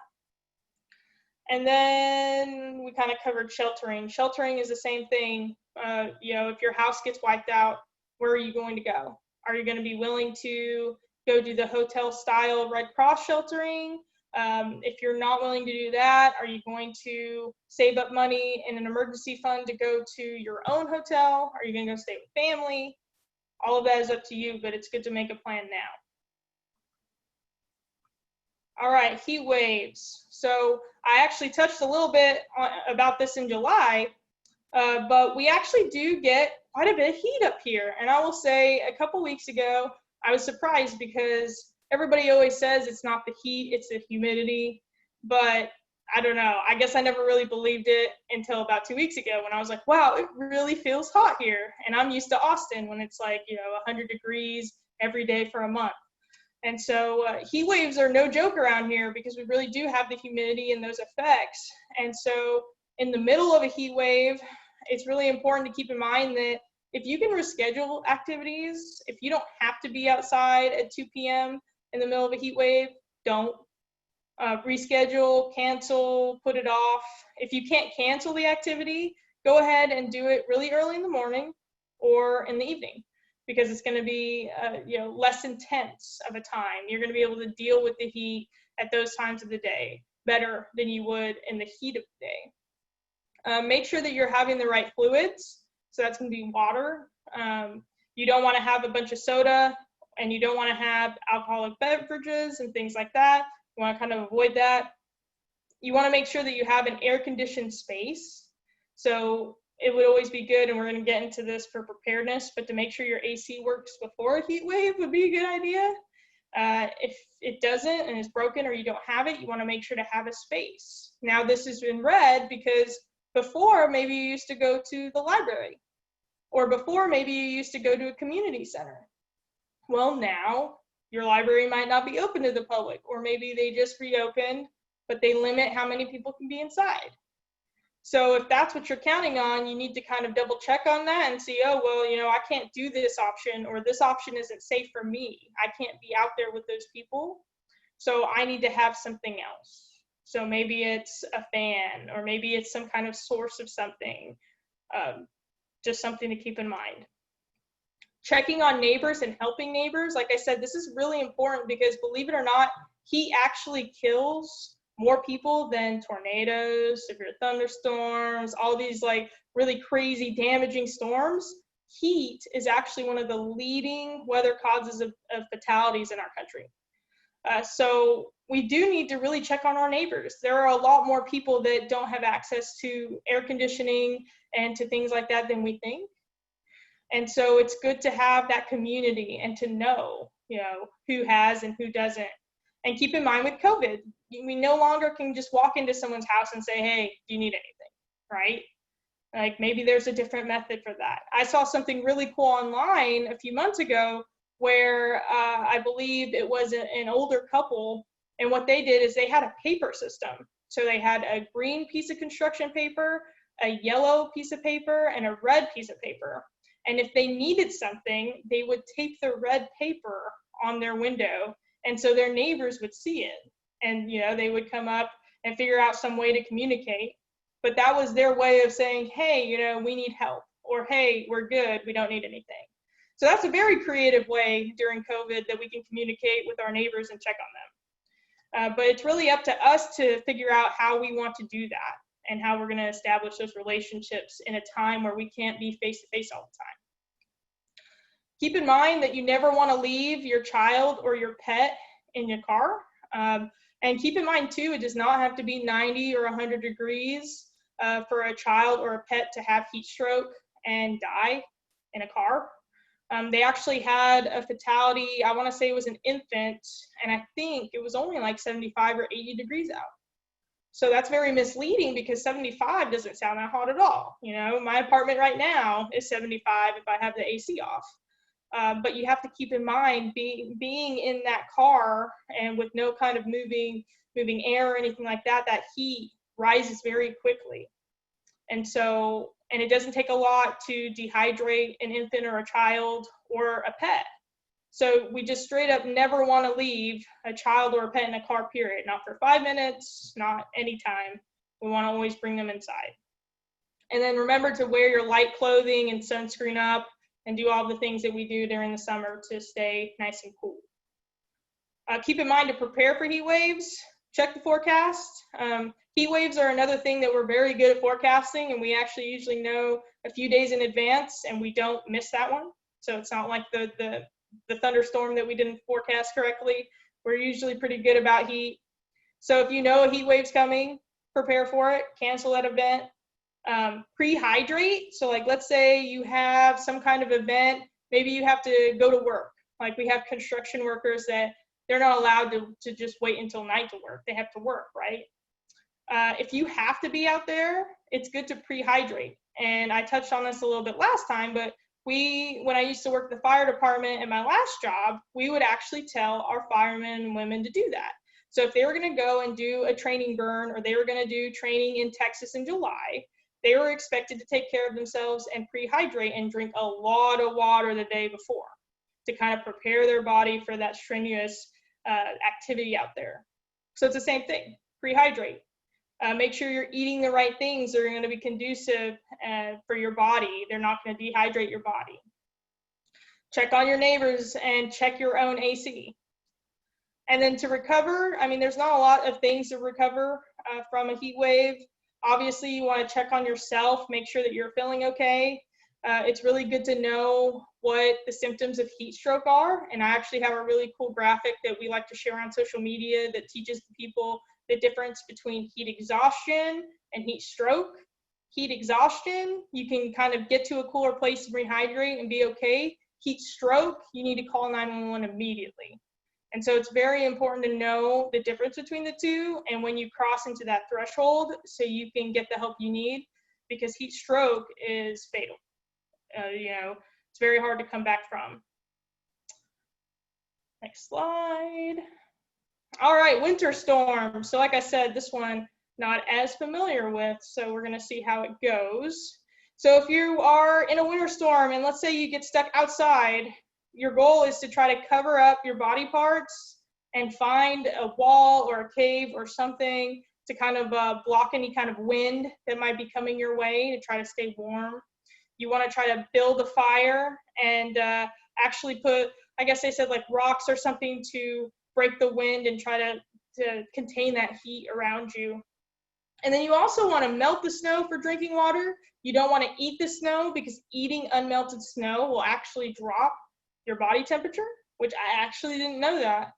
And then we kind of covered sheltering. Sheltering is the same thing. If your house gets wiped out, where are you going to go? Are you going to be willing to go do the hotel style Red Cross sheltering? If you're not willing to do that, are you going to save up money in an emergency fund to go to your own hotel? Are you going to go stay with family? All of that is up to you, but it's good to make a plan now. All right, heat waves. So I actually touched a little bit about this in July, but we actually do get quite a bit of heat up here. And I will say, a couple weeks ago, I was surprised because everybody always says it's not the heat, it's the humidity. But I don't know, I guess I never really believed it until about 2 weeks ago, when I was like, wow, it really feels hot here. And I'm used to Austin when it's like, 100 degrees every day for a month. And so heat waves are no joke around here, because we really do have the humidity and those effects. And so in the middle of a heat wave, it's really important to keep in mind that if you can reschedule activities, if you don't have to be outside at 2 p.m. in the middle of a heat wave, don't. Reschedule, cancel, put it off. If you can't cancel the activity, go ahead and do it really early in the morning or in the evening, because it's going to be less intense of a time. You're going to be able to deal with the heat at those times of the day better than you would in the heat of the day. Make sure that you're having the right fluids. So that's going to be water. You don't want to have a bunch of soda, and you don't want to have alcoholic beverages and things like that. You want to kind of avoid that. You want to make sure that you have an air-conditioned space. So it would always be good, and we're going to get into this for preparedness, but to make sure your AC works before a heat wave would be a good idea. If it doesn't and is broken or you don't have it, you want to make sure to have a space. Now this is in red because before maybe you used to go to the library, or before maybe you used to go to a community center. Well, now your library might not be open to the public, or maybe they just reopened, but they limit how many people can be inside. So if that's what you're counting on, you need to kind of double check on that and see, oh, well, I can't do this option, or this option isn't safe for me. I can't be out there with those people. So I need to have something else. So maybe it's a fan, or maybe it's some kind of source of something, just something to keep in mind. Checking on neighbors and helping neighbors. Like I said, this is really important because, believe it or not, heat actually kills more people than tornadoes, severe thunderstorms, all these like really crazy damaging storms. Heat is actually one of the leading weather causes of fatalities in our country. So we do need to really check on our neighbors. There are a lot more people that don't have access to air conditioning and to things like that than we think. And so it's good to have that community and to know, who has and who doesn't. And keep in mind with COVID, we no longer can just walk into someone's house and say, hey, do you need anything, right? Like maybe there's a different method for that. I saw something really cool online a few months ago where I believe it was an older couple, and what they did is they had a paper system. So they had a green piece of construction paper, a yellow piece of paper, and a red piece of paper. And if they needed something, they would tape the red paper on their window, and so their neighbors would see it. And they would come up and figure out some way to communicate. But that was their way of saying, hey, we need help, or hey, we're good, we don't need anything. So that's a very creative way during COVID that we can communicate with our neighbors and check on them. But it's really up to us to figure out how we want to do that and how we're going to establish those relationships in a time where we can't be face-to-face all the time. Keep in mind that you never want to leave your child or your pet in your car. And keep in mind, too, it does not have to be 90 or 100 degrees for a child or a pet to have heat stroke and die in a car. They actually had a fatality, I want to say it was an infant, and I think it was only like 75 or 80 degrees out. So that's very misleading because 75 doesn't sound that hot at all. My apartment right now is 75 if I have the AC off. But you have to keep in mind being in that car and with no kind of moving air or anything like that, that heat rises very quickly. And it doesn't take a lot to dehydrate an infant or a child or a pet. So we just straight up never want to leave a child or a pet in a car, period. Not for 5 minutes, not anytime. We want to always bring them inside. And then remember to wear your light clothing and sunscreen up and do all the things that we do during the summer to stay nice and cool. Keep in mind to prepare for heat waves, check the forecast. Heat waves are another thing that we're very good at forecasting, and we actually usually know a few days in advance and we don't miss that one. So it's not like the thunderstorm that we didn't forecast correctly. We're usually pretty good about heat. So if you know a heat wave's coming, prepare for it, cancel that event. Pre-hydrate. So like, let's say you have some kind of event, maybe you have to go to work. Like we have construction workers that they're not allowed to just wait until night to work. They have to work, right? If you have to be out there, it's good to pre-hydrate. And I touched on this a little bit last time, but when I used to work the fire department in my last job, we would actually tell our firemen and women to do that. So if they were going to go and do a training burn, or they were going to do training in Texas in July, they were expected to take care of themselves and pre-hydrate and drink a lot of water the day before to kind of prepare their body for that strenuous activity out there. So it's the same thing, pre-hydrate. Make sure you're eating the right things that are going to be conducive for your body. They're not going to dehydrate your body. Check on your neighbors and check your own AC. And then to recover, I mean, there's not a lot of things to recover from a heat wave. Obviously, you want to check on yourself, make sure that you're feeling okay. It's really good to know what the symptoms of heat stroke are. And I actually have a really cool graphic that we like to share on social media that teaches the people the difference between heat exhaustion and heat stroke. Heat exhaustion, you can kind of get to a cooler place to rehydrate and be okay. Heat stroke, you need to call 911 immediately. And so it's very important to know the difference between the two and when you cross into that threshold so you can get the help you need, because heat stroke is fatal. It's very hard to come back from. Next slide. All right, winter storm. So like I said, this one not as familiar with, so we're gonna see how it goes. So if you are in a winter storm and let's say you get stuck outside, your goal is to try to cover up your body parts and find a wall or a cave or something to kind of block any kind of wind that might be coming your way to try to stay warm. You want to try to build a fire and actually put, I guess they said like rocks or something to break the wind and try to contain that heat around you. And then you also want to melt the snow for drinking water. You don't want to eat the snow because eating unmelted snow will actually drop your body temperature, which I actually didn't know that.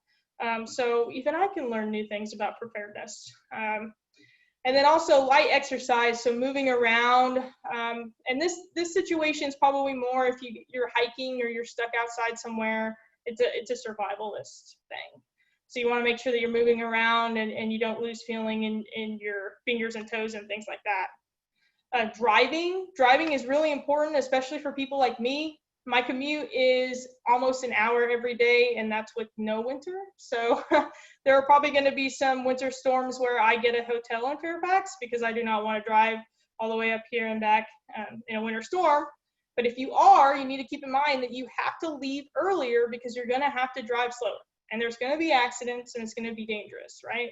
So even I can learn new things about preparedness. And then also light exercise, so moving around. And this situation is probably more if you're hiking or you're stuck outside somewhere. It's a survivalist thing. So you want to make sure that you're moving around and you don't lose feeling in your fingers and toes and things like that. Driving is really important, especially for people like me. My commute is almost an hour every day, and that's with no winter. So there are probably going to be some winter storms where I get a hotel in Fairfax because I do not want to drive all the way up here and back in a winter storm. But if you are, you need to keep in mind that you have to leave earlier because you're going to have to drive slower. And there's going to be accidents, and it's going to be dangerous, right?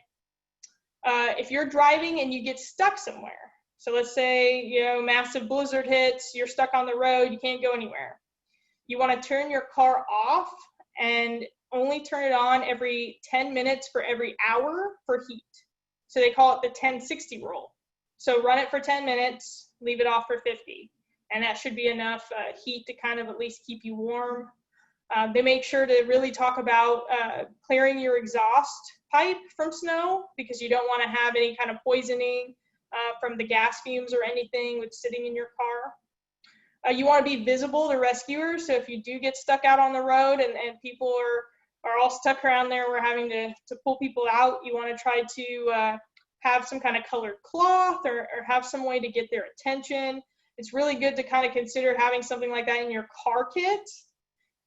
If you're driving and you get stuck somewhere, so let's say, massive blizzard hits, you're stuck on the road, you can't go anywhere. You want to turn your car off and only turn it on every 10 minutes for every hour for heat. So they call it the 10-60 rule. So run it for 10 minutes, leave it off for 50. And that should be enough heat to kind of at least keep you warm. They make sure to really talk about clearing your exhaust pipe from snow because you don't want to have any kind of poisoning from the gas fumes or anything with sitting in your car. You want to be visible to rescuers. So if you do get stuck out on the road and people are all stuck around there, we're having to pull people out, you want to try to have some kind of colored cloth or have some way to get their attention. It's really good to kind of consider having something like that in your car kit.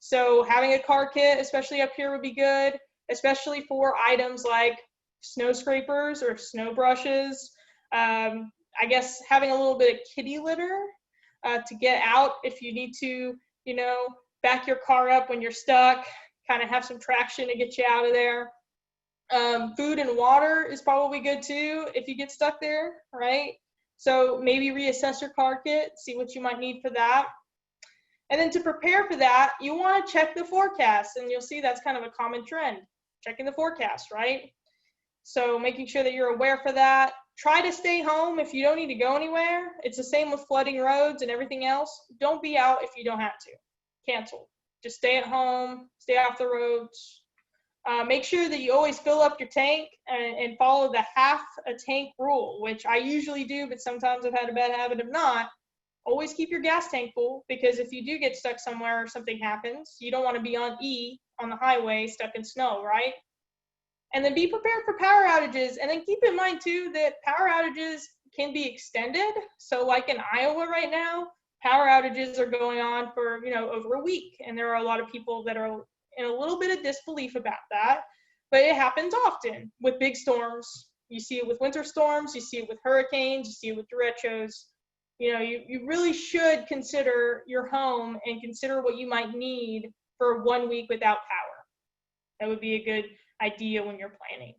So having a car kit, especially up here, would be good, especially for items like snow scrapers or snow brushes. I guess having a little bit of kitty litter to get out if you need to, back your car up when you're stuck, kind of have some traction to get you out of there. Food and water is probably good too if you get stuck there, right? So maybe reassess your car kit, see what you might need for that. And then to prepare for that, you want to check the forecast, and you'll see that's kind of a common trend, checking the forecast, right? So making sure that you're aware for that. Try to stay home if you don't need to go anywhere. It's the same with flooding roads and everything else. Don't be out if you don't have to. Cancel. Just stay at home, stay off the roads. Make sure that you always fill up your tank and follow the half a tank rule, which I usually do, but sometimes I've had a bad habit of not. Always keep your gas tank full, because if you do get stuck somewhere or something happens, you don't want to be on E on the highway stuck in snow, right? And then be prepared for power outages. And then keep in mind too that power outages can be extended. So like in Iowa right now, power outages are going on for, over a week. And there are a lot of people that are in a little bit of disbelief about that, but it happens often with big storms. You see it with winter storms, you see it with hurricanes, you see it with derechos. you really should consider your home and consider what you might need for 1 week without power. That would be a good idea when you're planning.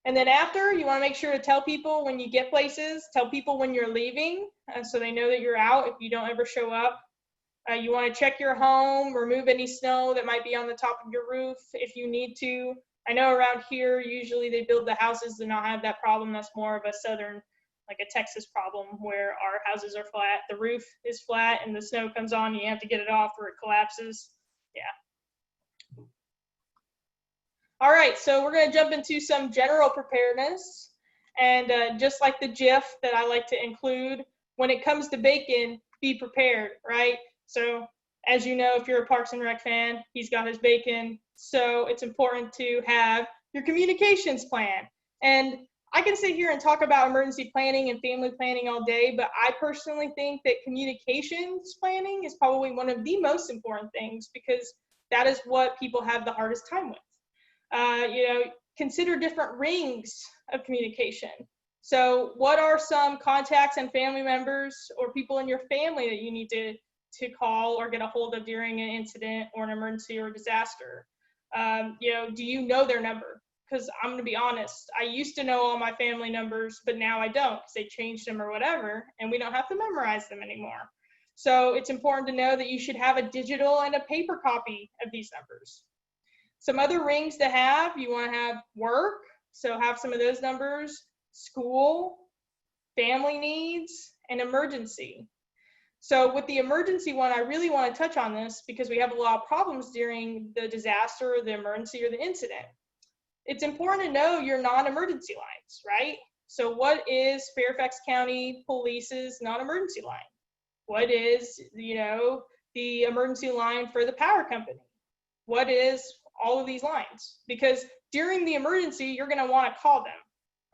And then after, you want to make sure to tell people when you get places, tell people when you're leaving, so they know that you're out if you don't ever show up. You want to check your home, remove any snow that might be on the top of your roof if you need to. I know around here, usually they build the houses to not have that problem. That's more of a southern, like a Texas problem, where our houses are flat. The roof is flat and the snow comes on, and you have to get it off or it collapses. Yeah. All right, so we're going to jump into some general preparedness. And just like the GIF that I like to include, when it comes to bacon, be prepared, right? So as you know, if you're a Parks and Rec fan, he's got his bacon. So it's important to have your communications plan. And I can sit here and talk about emergency planning and family planning all day, but I personally think that communications planning is probably one of the most important things, because that is what people have the hardest time with. Consider different rings of communication. So what are some contacts and family members or people in your family that you need to call or get a hold of during an incident or an emergency or disaster? Do you know their number? Because I'm going to be honest, I used to know all my family numbers, but now I don't, because they changed them or whatever, and we don't have to memorize them anymore. So it's important to know that you should have a digital and a paper copy of these numbers. Some other rings to have, you want to have work, so have some of those numbers, school, family needs, and emergency. So with the emergency one, I really want to touch on this because we have a lot of problems during the disaster or the emergency or the incident. It's important to know your non-emergency lines, right? So what is Fairfax County Police's non-emergency line? What is, the emergency line for the power company? What is all of these lines? Because during the emergency, you're going to want to call them,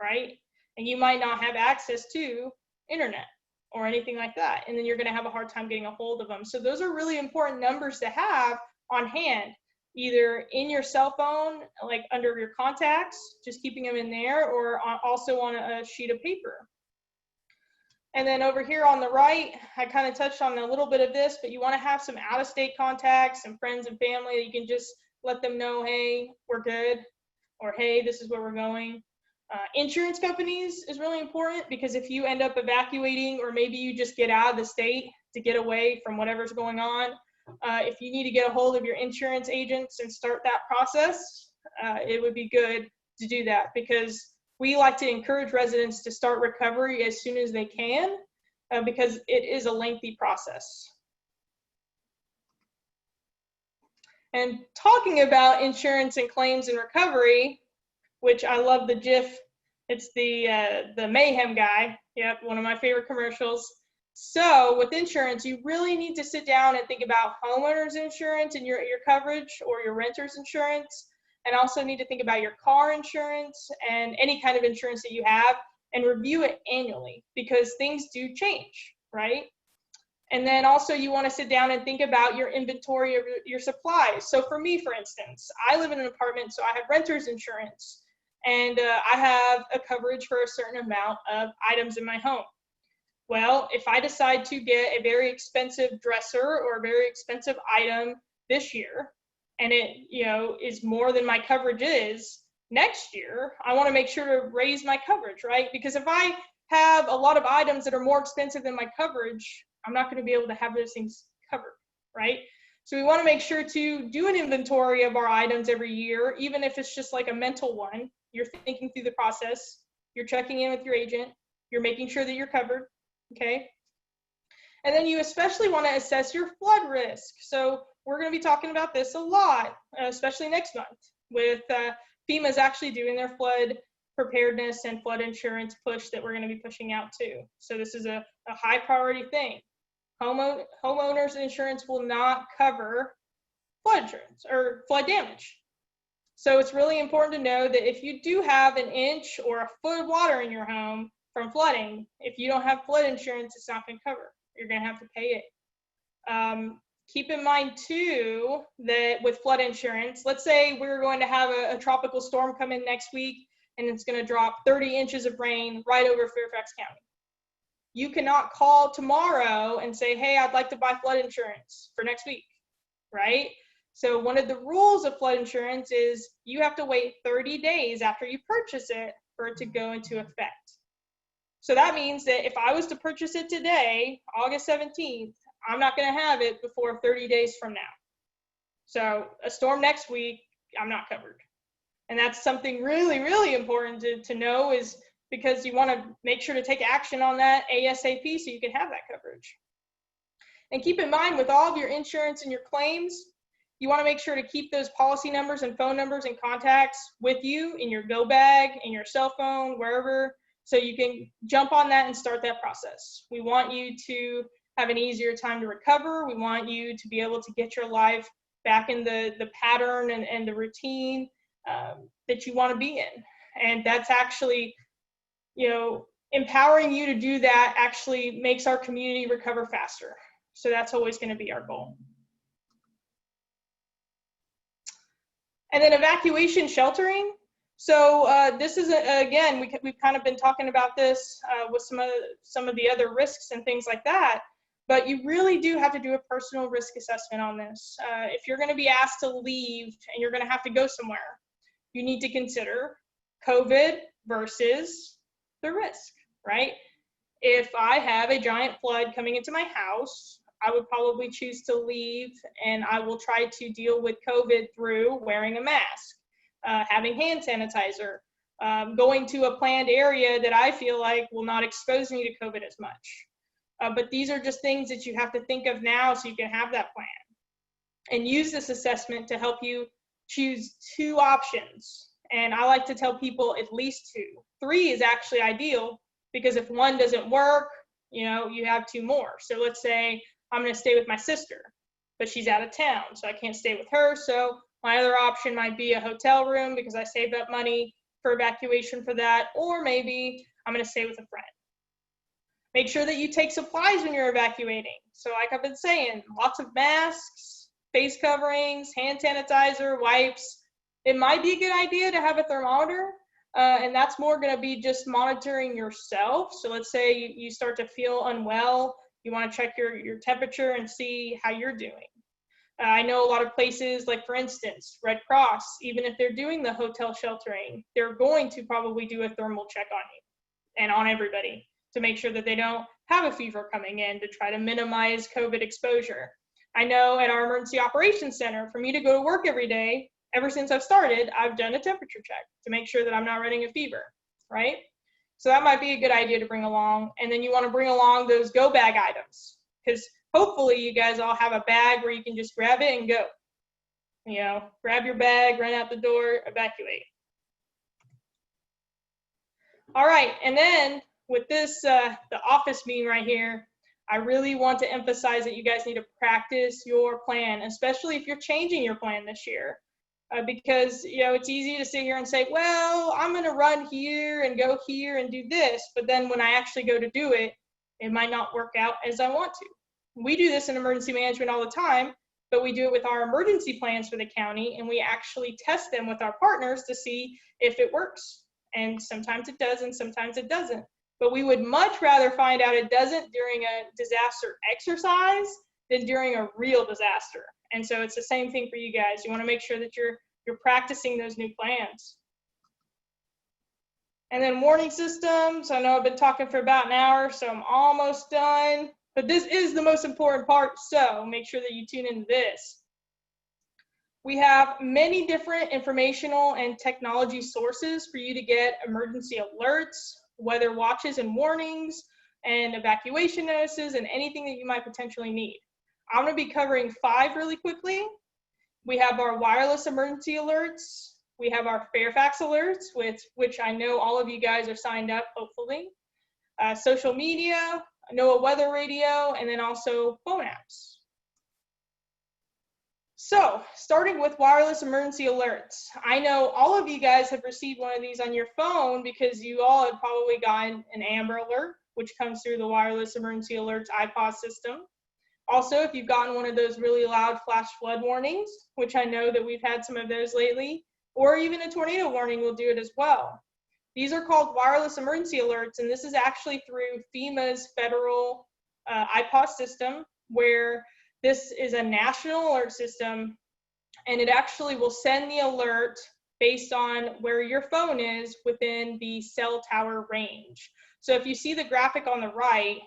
right? And you might not have access to internet or anything like that. And then you're going to have a hard time getting a hold of them. So those are really important numbers to have on hand, either in your cell phone, like under your contacts, just keeping them in there, or also on a sheet of paper. And then over here on the right, I kind of touched on a little bit of this, but you want to have some out-of-state contacts and friends and family that you can just let them know, hey, we're good, or hey, this is where we're going. Insurance companies is really important, because if you end up evacuating, or maybe you just get out of the state to get away from whatever's going on, if you need to get a hold of your insurance agents and start that process, it would be good to do that, because we like to encourage residents to start recovery as soon as they can, because it is a lengthy process. And talking about insurance and claims and recovery, which I love the GIF, it's the Mayhem guy. Yep, one of my favorite commercials. So with insurance, you really need to sit down and think about homeowners insurance and your coverage, or your renter's insurance, and also need to think about your car insurance and any kind of insurance that you have, and review it annually, because things do change, right? And then also you want to sit down and think about your inventory of your supplies. So for me, for instance, I live in an apartment, so I have renter's insurance, and I have a coverage for a certain amount of items in my home. Well, if I decide to get a very expensive dresser or a very expensive item this year, and it is more than my coverage is, next year I want to make sure to raise my coverage, right? Because if I have a lot of items that are more expensive than my coverage, I'm not going to be able to have those things covered, right? So we want to make sure to do an inventory of our items every year, even if it's just like a mental one. You're thinking through the process, you're checking in with your agent, you're making sure that you're covered, okay? And then you especially want to assess your flood risk. So we're going to be talking about this a lot, especially next month, with FEMA's actually doing their flood preparedness and flood insurance push that we're going to be pushing out too. So this is a high priority thing. Homeowners insurance will not cover flood insurance or flood damage. So it's really important to know that if you do have an inch or a foot of water in your home from flooding, if you don't have flood insurance, it's not going to cover. You're going to have to pay it. Keep in mind too that with flood insurance, let's say we're going to have a tropical storm come in next week, and it's going to drop 30 inches of rain right over Fairfax County. You cannot call tomorrow and say, hey, I'd like to buy flood insurance for next week, right? So one of the rules of flood insurance is you have to wait 30 days after you purchase it for it to go into effect. So that means that if I was to purchase it today, August 17th, I'm not going to have it before 30 days from now. So a storm next week, I'm not covered. And that's something really, really important to know, is because you want to make sure to take action on that ASAP so you can have that coverage. And keep in mind, with all of your insurance and your claims, you want to make sure to keep those policy numbers and phone numbers and contacts with you in your go bag, in your cell phone, wherever, so you can jump on that and start that process. We want you to have an easier time to recover. We want you to be able to get your life back in the pattern and the routine that you want to be in. And that's actually, empowering you to do that actually makes our community recover faster. So that's always going to be our goal. And then evacuation sheltering. So this is, again, we've kind of been talking about this with some of the other risks and things like that. But you really do have to do a personal risk assessment on this. If you're going to be asked to leave and you're going to have to go somewhere, you need to consider COVID versus the risk, right? If I have a giant flood coming into my house, I would probably choose to leave, and I will try to deal with COVID through wearing a mask, having hand sanitizer, going to a planned area that I feel like will not expose me to COVID as much. But these are just things that you have to think of now so you can have that plan. And use this assessment to help you choose 2 options. And I like to tell people at least 2. 3 is actually ideal, because if 1 doesn't work, you have 2 more. So let's say I'm going to stay with my sister, but she's out of town, so I can't stay with her. So my other option might be a hotel room because I saved up money for evacuation for that, or maybe I'm going to stay with a friend. Make sure that you take supplies when you're evacuating. So like I've been saying, lots of masks, face coverings, hand sanitizer, wipes. It might be a good idea to have a thermometer, and that's more going to be just monitoring yourself. So let's say you start to feel unwell. You want to check your temperature and see how you're doing. I know a lot of places, like for instance, Red Cross, even if they're doing the hotel sheltering, they're going to probably do a thermal check on you and on everybody to make sure that they don't have a fever coming in, to try to minimize COVID exposure. I know at our Emergency Operations Center, for me to go to work every day, ever since I've started, I've done a temperature check to make sure that I'm not running a fever, right? So that might be a good idea to bring along. And then you want to bring along those go bag items, because hopefully you guys all have a bag where you can just grab it and go. Grab your bag, run out the door, evacuate. All right, and then with this, the office being right here, I really want to emphasize that you guys need to practice your plan, especially if you're changing your plan this year. Because it's easy to sit here and say, well, I'm going to run here and go here and do this, but then when I actually go to do it, it might not work out as I want to. We do this in emergency management all the time, but we do it with our emergency plans for the county, and we actually test them with our partners to see if it works. And sometimes it does, and sometimes it doesn't. But we would much rather find out it doesn't during a disaster exercise than during a real disaster. And so it's the same thing for you guys. You want to make sure that you're practicing those new plans. And then warning systems. I know I've been talking for about an hour, so I'm almost done. But this is the most important part, so make sure that you tune into this. We have many different informational and technology sources for you to get emergency alerts, weather watches and warnings, and evacuation notices, and anything that you might potentially need. I'm going to be covering 5 really quickly. We have our wireless emergency alerts. We have our Fairfax alerts, which I know all of you guys are signed up, hopefully. Social media, NOAA weather radio, and then also phone apps. So, starting with wireless emergency alerts. I know all of you guys have received one of these on your phone because you all have probably gotten an Amber Alert, which comes through the wireless emergency alerts iPod system. Also, if you've gotten one of those really loud flash flood warnings, which I know that we've had some of those lately, or even a tornado warning will do it as well. These are called wireless emergency alerts, and this is actually through FEMA's federal IPOS system, where this is a national alert system, and it actually will send the alert based on where your phone is within the cell tower range. So if you see the graphic on the right,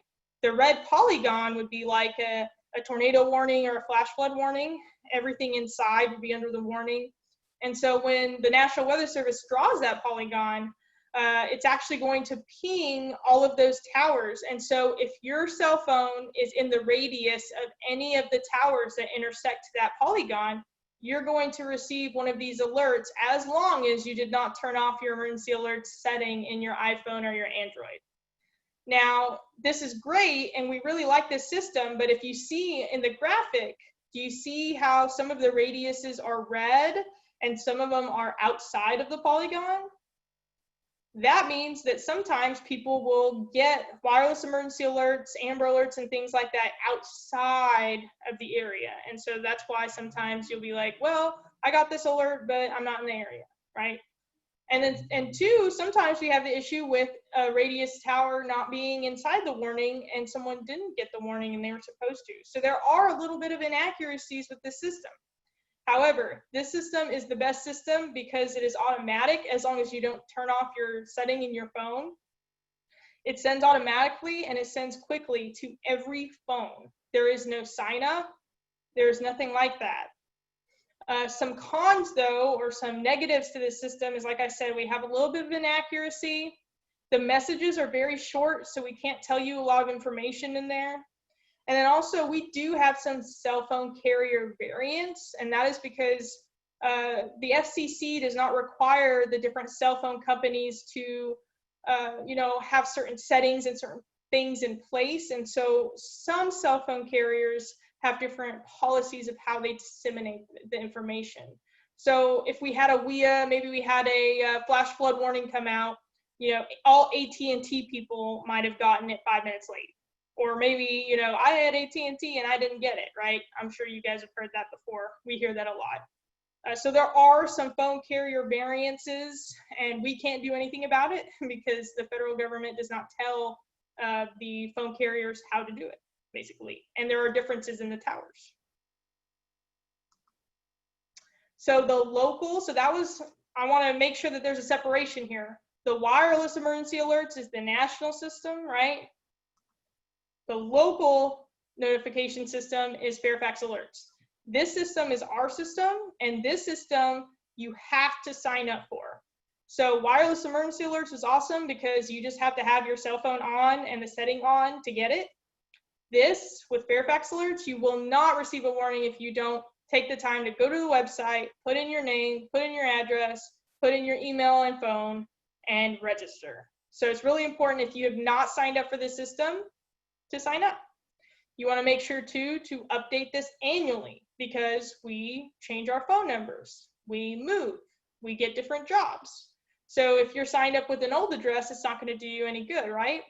the red polygon would be like a tornado warning or a flash flood warning. Everything inside would be under the warning. And so when the National Weather Service draws that polygon, it's actually going to ping all of those towers. And so if your cell phone is in the radius of any of the towers that intersect that polygon, you're going to receive one of these alerts as long as you did not turn off your emergency alerts setting in your iPhone or your Android. Now, this is great, and we really like this system, but if you see in the graphic, do you see how some of the radiuses are red and some of them are outside of the polygon? That means that sometimes people will get wireless emergency alerts, Amber Alerts, and things like that outside of the area. And so that's why sometimes you'll be like, well, I got this alert, but I'm not in the area, right? And two, sometimes we have the issue with a radius tower not being inside the warning and someone didn't get the warning and they were supposed to. So there are a little bit of inaccuracies with this system. However, this system is the best system because it is automatic as long as you don't turn off your setting in your phone. It sends automatically and it sends quickly to every phone. There is no sign up. There's nothing like that. Some cons though, or some negatives to this system is, like I said, we have a little bit of inaccuracy. The messages are very short, so we can't tell you a lot of information in there. And then also we do have some cell phone carrier variants, and that is because the FCC does not require the different cell phone companies to, have certain settings and certain things in place. And so some cell phone carriers have different policies of how they disseminate the information. So if we had a WIA, maybe we had a flash flood warning come out, all AT&T people might have gotten it 5 minutes late. Or maybe, I had AT&T and I didn't get it, right? I'm sure you guys have heard that before. We hear that a lot. So there are some phone carrier variances, and we can't do anything about it because the federal government does not tell the phone carriers how to do it, basically. And there are differences in the towers. So the local, I want to make sure that there's a separation here. The wireless emergency alerts is the national system, right? The local notification system is Fairfax Alerts. This system is our system, and this system you have to sign up for. So wireless emergency alerts is awesome because you just have to have your cell phone on and the setting on to get it. This, with Fairfax Alerts, you will not receive a warning if you don't take the time to go to the website, put in your name, put in your address, put in your email and phone, and register. So it's really important, if you have not signed up for this system, to sign up. You want to make sure too to update this annually because we change our phone numbers, we move, we get different jobs. So if you're signed up with an old address, it's not going to do you any good, right?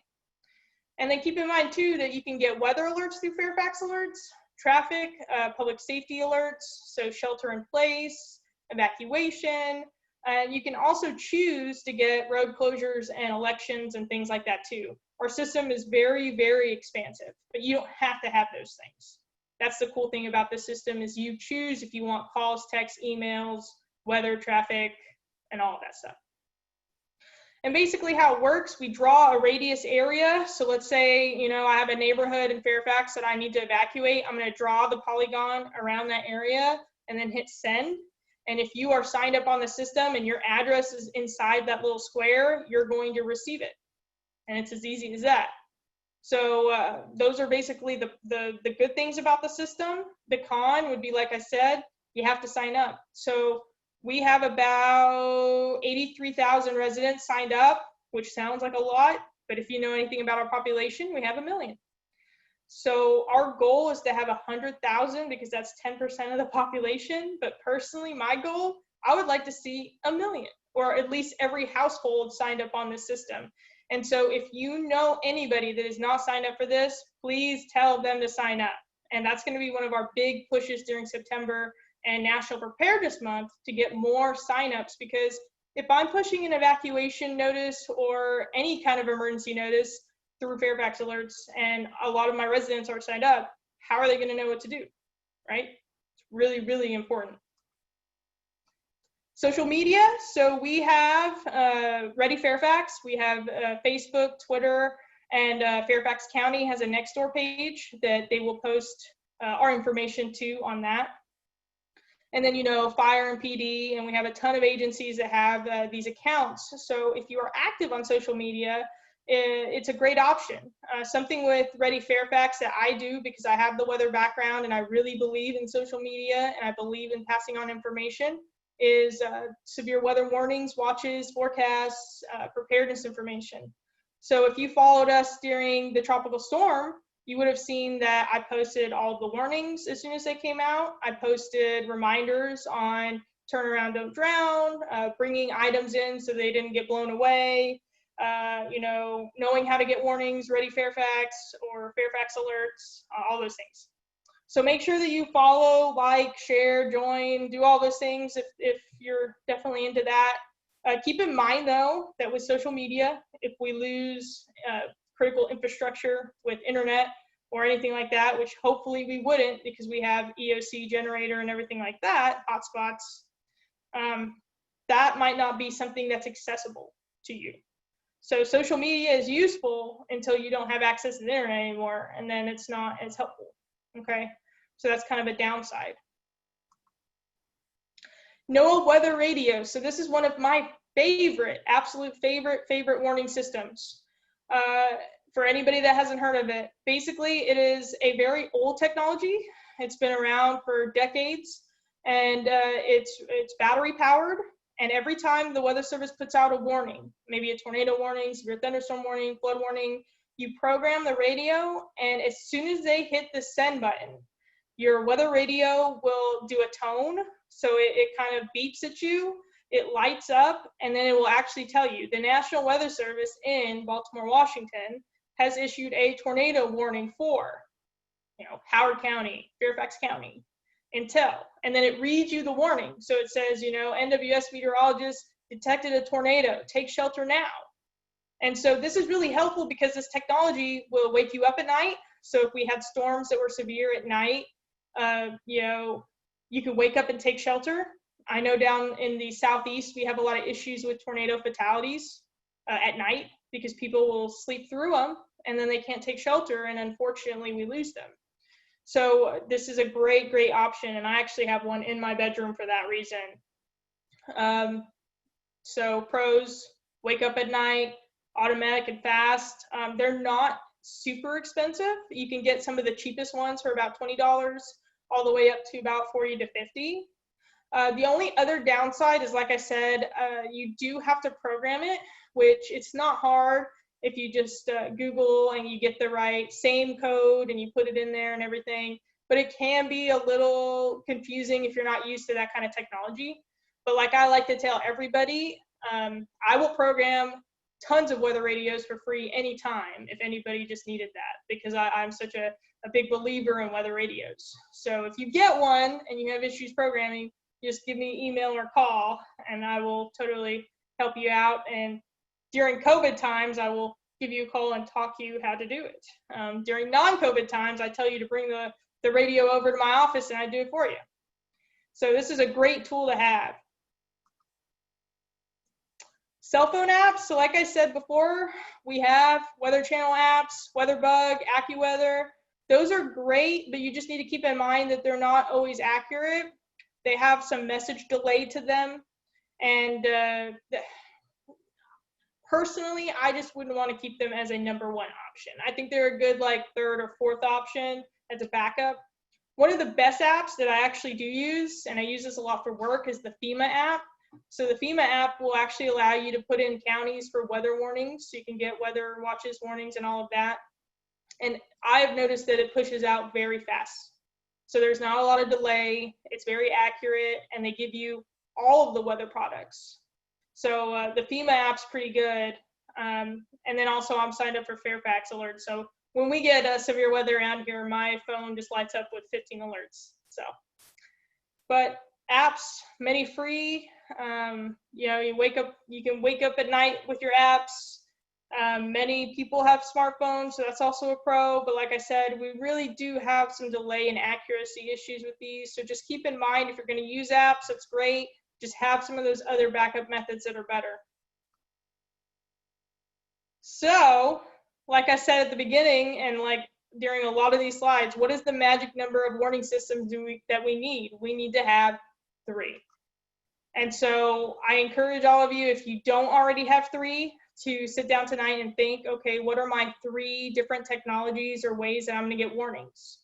And then keep in mind too that you can get weather alerts through Fairfax Alerts, traffic, public safety alerts, so shelter in place, evacuation, and you can also choose to get road closures and elections and things like that too. Our system is very, very expansive, but you don't have to have those things. That's the cool thing about this system is you choose if you want calls, texts, emails, weather, traffic, and all of that stuff. And basically how it works, we draw a radius area. So let's say, I have a neighborhood in Fairfax that I need to evacuate. I'm going to draw the polygon around that area and then hit send. And if you are signed up on the system and your address is inside that little square, you're going to receive it. And it's as easy as that. So those are basically the good things about the system. The con would be, like I said, you have to sign up. So we have about 83,000 residents signed up, which sounds like a lot, but if you know anything about our population, we have 1 million. So our goal is to have 100,000 because that's 10% of the population. But personally, my goal, I would like to see 1 million, or at least every household signed up on this system. And so if you know anybody that is not signed up for this, please tell them to sign up. And that's going to be one of our big pushes during September and National Preparedness Month to get more signups, because if I'm pushing an evacuation notice or any kind of emergency notice through Fairfax Alerts, and a lot of my residents are signed up, how are they going to know what to do, right? It's really, really important. Social media, so we have Ready Fairfax, we have Facebook, Twitter, and Fairfax County has a Nextdoor page that they will post our information to on that. And then, you know, fire and PD, and we have a ton of agencies that have these accounts. So if you are active on social media, it's a great option. Something with Ready Fairfax that I do because I have the weather background and I really believe in social media and I believe in passing on information is severe weather warnings, watches, forecasts, preparedness information. So if you followed us during the tropical storm, you would have seen that I posted all of the warnings as soon as they came out. I posted reminders on turn around, don't drown, bringing items in so they didn't get blown away, you know, knowing how to get warnings, Ready Fairfax or Fairfax Alerts, all those things. So make sure that you follow, like, share, join, do all those things if you're definitely into that. Keep in mind, though, that with social media, if we lose critical infrastructure with internet or anything like that, which hopefully we wouldn't because we have EOC generator and everything like that, hotspots, that might not be something that's accessible to you. So social media is useful until you don't have access to the internet anymore, and then it's not as helpful, okay? So that's kind of a downside. NOAA weather radio. So this is one of my favorite, absolute favorite warning systems. For anybody that hasn't heard of it, basically it is a very old technology. It's been around for decades, and it's battery powered. And every time the Weather Service puts out a warning, maybe a tornado warning, severe thunderstorm warning, flood warning, you program the radio, and as soon as they hit the send button, your weather radio will do a tone. So it kind of beeps at you, it lights up, and then it will actually tell you the National Weather Service in Baltimore, Washington has issued a tornado warning for, you know, Howard County, Fairfax County, until, and then it reads you the warning. So it says, you know, NWS meteorologist detected a tornado, take shelter now. And so this is really helpful because this technology will wake you up at night. So if we had storms that were severe at night, you know, you can wake up and take shelter. I know down in the Southeast, we have a lot of issues with tornado fatalities at night because people will sleep through them and then they can't take shelter, and unfortunately we lose them. So this is a great, great option, and I actually have one in my bedroom for that reason. So pros, wake up at night, automatic and fast. They're not super expensive. You can get some of the cheapest ones for about $20, all the way up to about $40 to $50. The only other downside is, like I said, you do have to program it, which it's not hard if you just Google and you get the right same code and you put it in there and everything. But it can be a little confusing if you're not used to that kind of technology. But like I like to tell everybody, I will program tons of weather radios for free anytime if anybody just needed that, because I'm such a big believer in weather radios. So if you get one and you have issues programming, just give me email or call and I will totally help you out. And during COVID times, I will give you a call and talk you how to do it. During non-COVID times, I tell you to bring the radio over to my office and I do it for you. So this is a great tool to have. Cell phone apps, so like I said before, we have Weather Channel apps, WeatherBug, AccuWeather. Those are great, but you just need to keep in mind that they're not always accurate. They have some message delay to them. And personally, I just wouldn't want to keep them as a number one option. I think they're a good like third or fourth option as a backup. One of the best apps that I actually do use, and I use this a lot for work, is the FEMA app. So the FEMA app will actually allow you to put in counties for weather warnings, so you can get weather watches, warnings, and all of that. And I've noticed that it pushes out very fast. So there's not a lot of delay, it's very accurate, and they give you all of the weather products. So the FEMA app's pretty good. And then also I'm signed up for Fairfax Alerts. So when we get severe weather around here, my phone just lights up with 15 alerts. So, but apps, many free, You know, you can wake up at night with your apps. Many people have smartphones, so that's also a pro. But like I said, we really do have some delay and accuracy issues with these. So just keep in mind, if you're going to use apps, that's great. Just have some of those other backup methods that are better. So, like I said at the beginning, and like during a lot of these slides, what is the magic number of warning systems that we need? We need to have 3. And so I encourage all of you, if you don't already have 3, to sit down tonight and think, okay, what are my 3 different technologies or ways that I'm going to get warnings?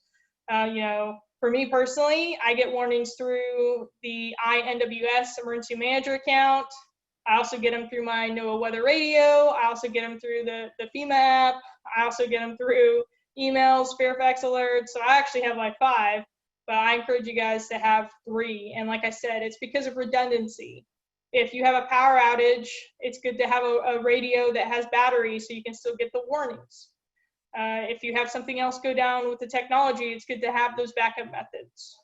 You know, for me personally, I get warnings through the INWS Emergency Manager account. I also get them through my NOAA Weather Radio. I also get them through the FEMA app. I also get them through emails, Fairfax alerts. So I actually have like 5, but I encourage you guys to have 3. And like I said, it's because of redundancy. If you have a power outage, it's good to have a radio that has battery so you can still get the warnings. If you have something else go down with the technology, it's good to have those backup methods.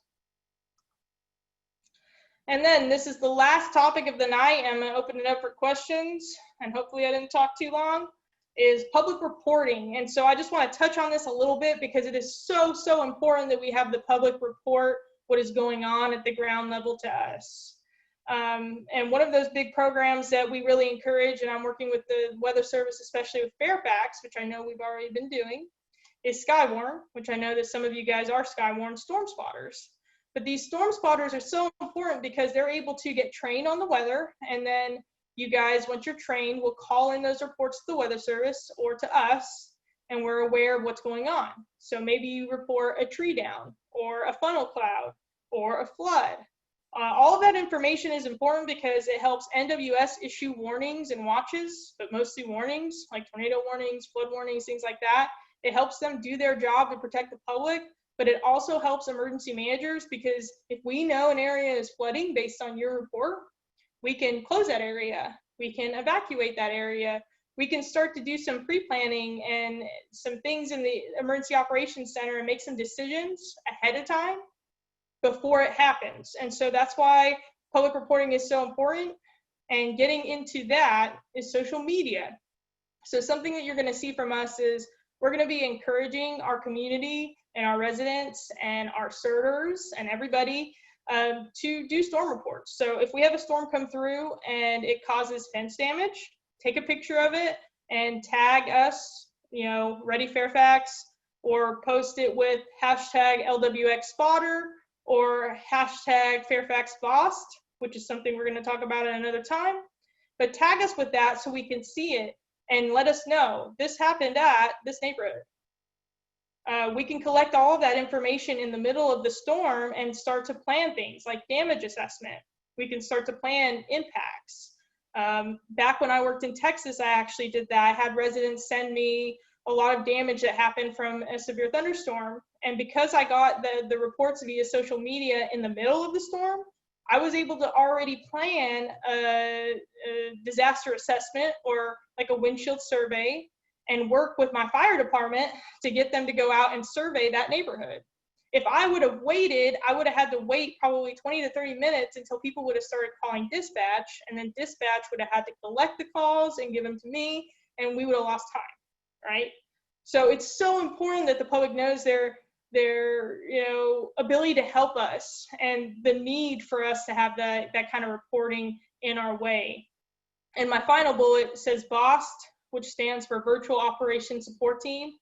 And then this is the last topic of the night. I'm going to open it up for questions, and hopefully I didn't talk too long, is public reporting. And so I just want to touch on this a little bit because it is so, so important that we have the public report what is going on at the ground level to us. And one of those big programs that we really encourage, and I'm working with the Weather Service, especially with Fairfax, which I know we've already been doing, is Skywarn, which I know that some of you guys are Skywarn storm spotters. But these storm spotters are so important because they're able to get trained on the weather, and then you guys, once you're trained, will call in those reports to the Weather Service or to us, and we're aware of what's going on. So maybe you report a tree down, or a funnel cloud, or a flood. All of that information is important because it helps NWS issue warnings and watches, but mostly warnings, like tornado warnings, flood warnings, things like that. It helps them do their job to protect the public, but it also helps emergency managers because if we know an area is flooding based on your report, we can close that area. We can evacuate that area. We can start to do some pre-planning and some things in the Emergency Operations Center and make some decisions ahead of time before it happens. And so that's why public reporting is so important. And getting into that is social media. So something that you're going to see from us is we're going to be encouraging our community and our residents and our CERTers and everybody to do storm reports. So if we have a storm come through and it causes fence damage, take a picture of it and tag us, you know, Ready Fairfax, or post it with hashtag LWX spotter or hashtag Fairfax Bost, which is something we're going to talk about at another time. But tag us with that so we can see it and let us know this happened at this neighborhood. We can collect all of that information in the middle of the storm and start to plan things like damage assessment. We can start to plan impacts. Back when I worked in Texas, I actually did that. I had residents send me a lot of damage that happened from a severe thunderstorm. And because I got the reports via social media in the middle of the storm, I was able to already plan a disaster assessment or like a windshield survey and work with my fire department to get them to go out and survey that neighborhood. If I would have waited, I would have had to wait probably 20 to 30 minutes until people would have started calling dispatch, and then dispatch would have had to collect the calls and give them to me, and we would have lost time, right? So it's so important that the public knows their ability to help us and the need for us to have that kind of reporting in our way. And my final bullet says BOST, which stands for Virtual Operations Support Team.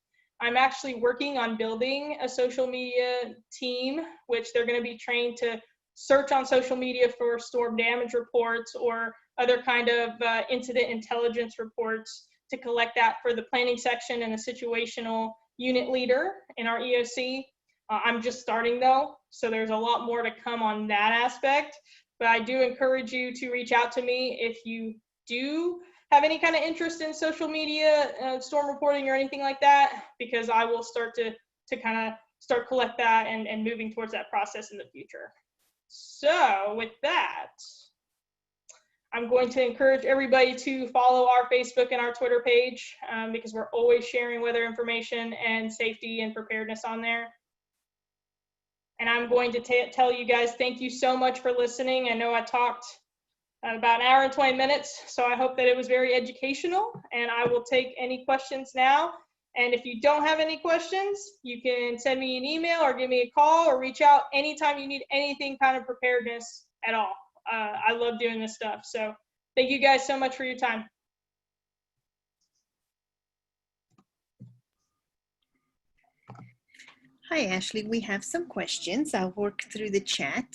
I'm actually working on building a social media team, which they're going to be trained to search on social media for storm damage reports or other kind of incident intelligence reports to collect that for the planning section and the situational unit leader in our EOC. I'm just starting though, so there's a lot more to come on that aspect, but I do encourage you to reach out to me if you do have any kind of interest in social media, storm reporting or anything like that, because I will start to kind of start collect that and moving towards that process in the future. So with that, I'm going to encourage everybody to follow our Facebook and our Twitter page because we're always sharing weather information and safety and preparedness on there. And I'm going to tell you guys, thank you so much for listening. I know I talked about an hour and 20 minutes. So I hope that it was very educational, and I will take any questions now. And if you don't have any questions, you can send me an email or give me a call or reach out anytime you need anything kind of preparedness at all. I love doing this stuff. So thank you guys so much for your time. Hi, Ashley. We have some questions. I'll work through the chat.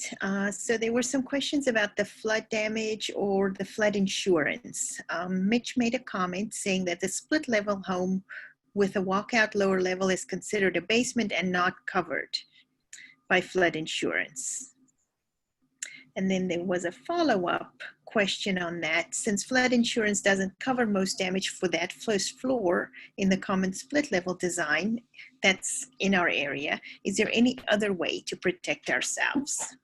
So there were some questions about the flood damage or the flood insurance. Mitch made a comment saying that the split level home with a walkout lower level is considered a basement and not covered by flood insurance. And then there was a follow-up question on that. Since flood insurance doesn't cover most damage for that first floor in the common split level design that's in our area, is there any other way to protect ourselves?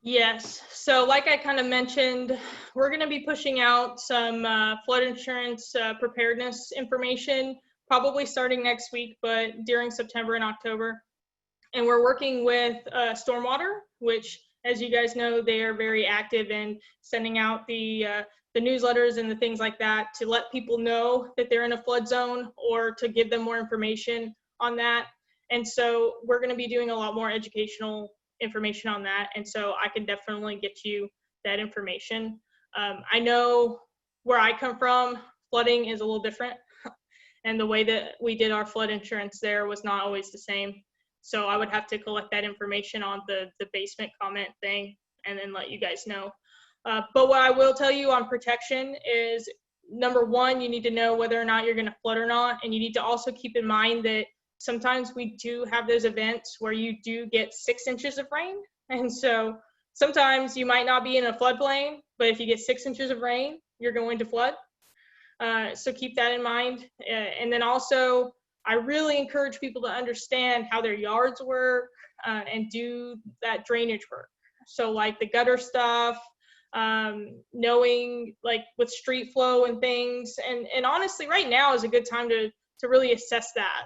Yes. So like I kind of mentioned, we're going to be pushing out some flood insurance preparedness information, probably starting next week, but during September and October. And we're working with Stormwater, which, as you guys know, they are very active in sending out the newsletters and the things like that to let people know that they're in a flood zone or to give them more information on that. And so we're going to be doing a lot more educational information on that. And so I can definitely get you that information. I know where I come from, flooding is a little different. And the way that we did our flood insurance there was not always the same. So I would have to collect that information on the basement comment thing and then let you guys know. But what I will tell you on protection is, number one, you need to know whether or not you're going to flood or not. And you need to also keep in mind that sometimes we do have those events where you do get 6 inches of rain. And so sometimes you might not be in a floodplain, but if you get 6 inches of rain, you're going to flood. So keep that in mind. And then also, I really encourage people to understand how their yards work and do that drainage work. So like the gutter stuff, knowing like with street flow and things. And honestly, right now is a good time to really assess that.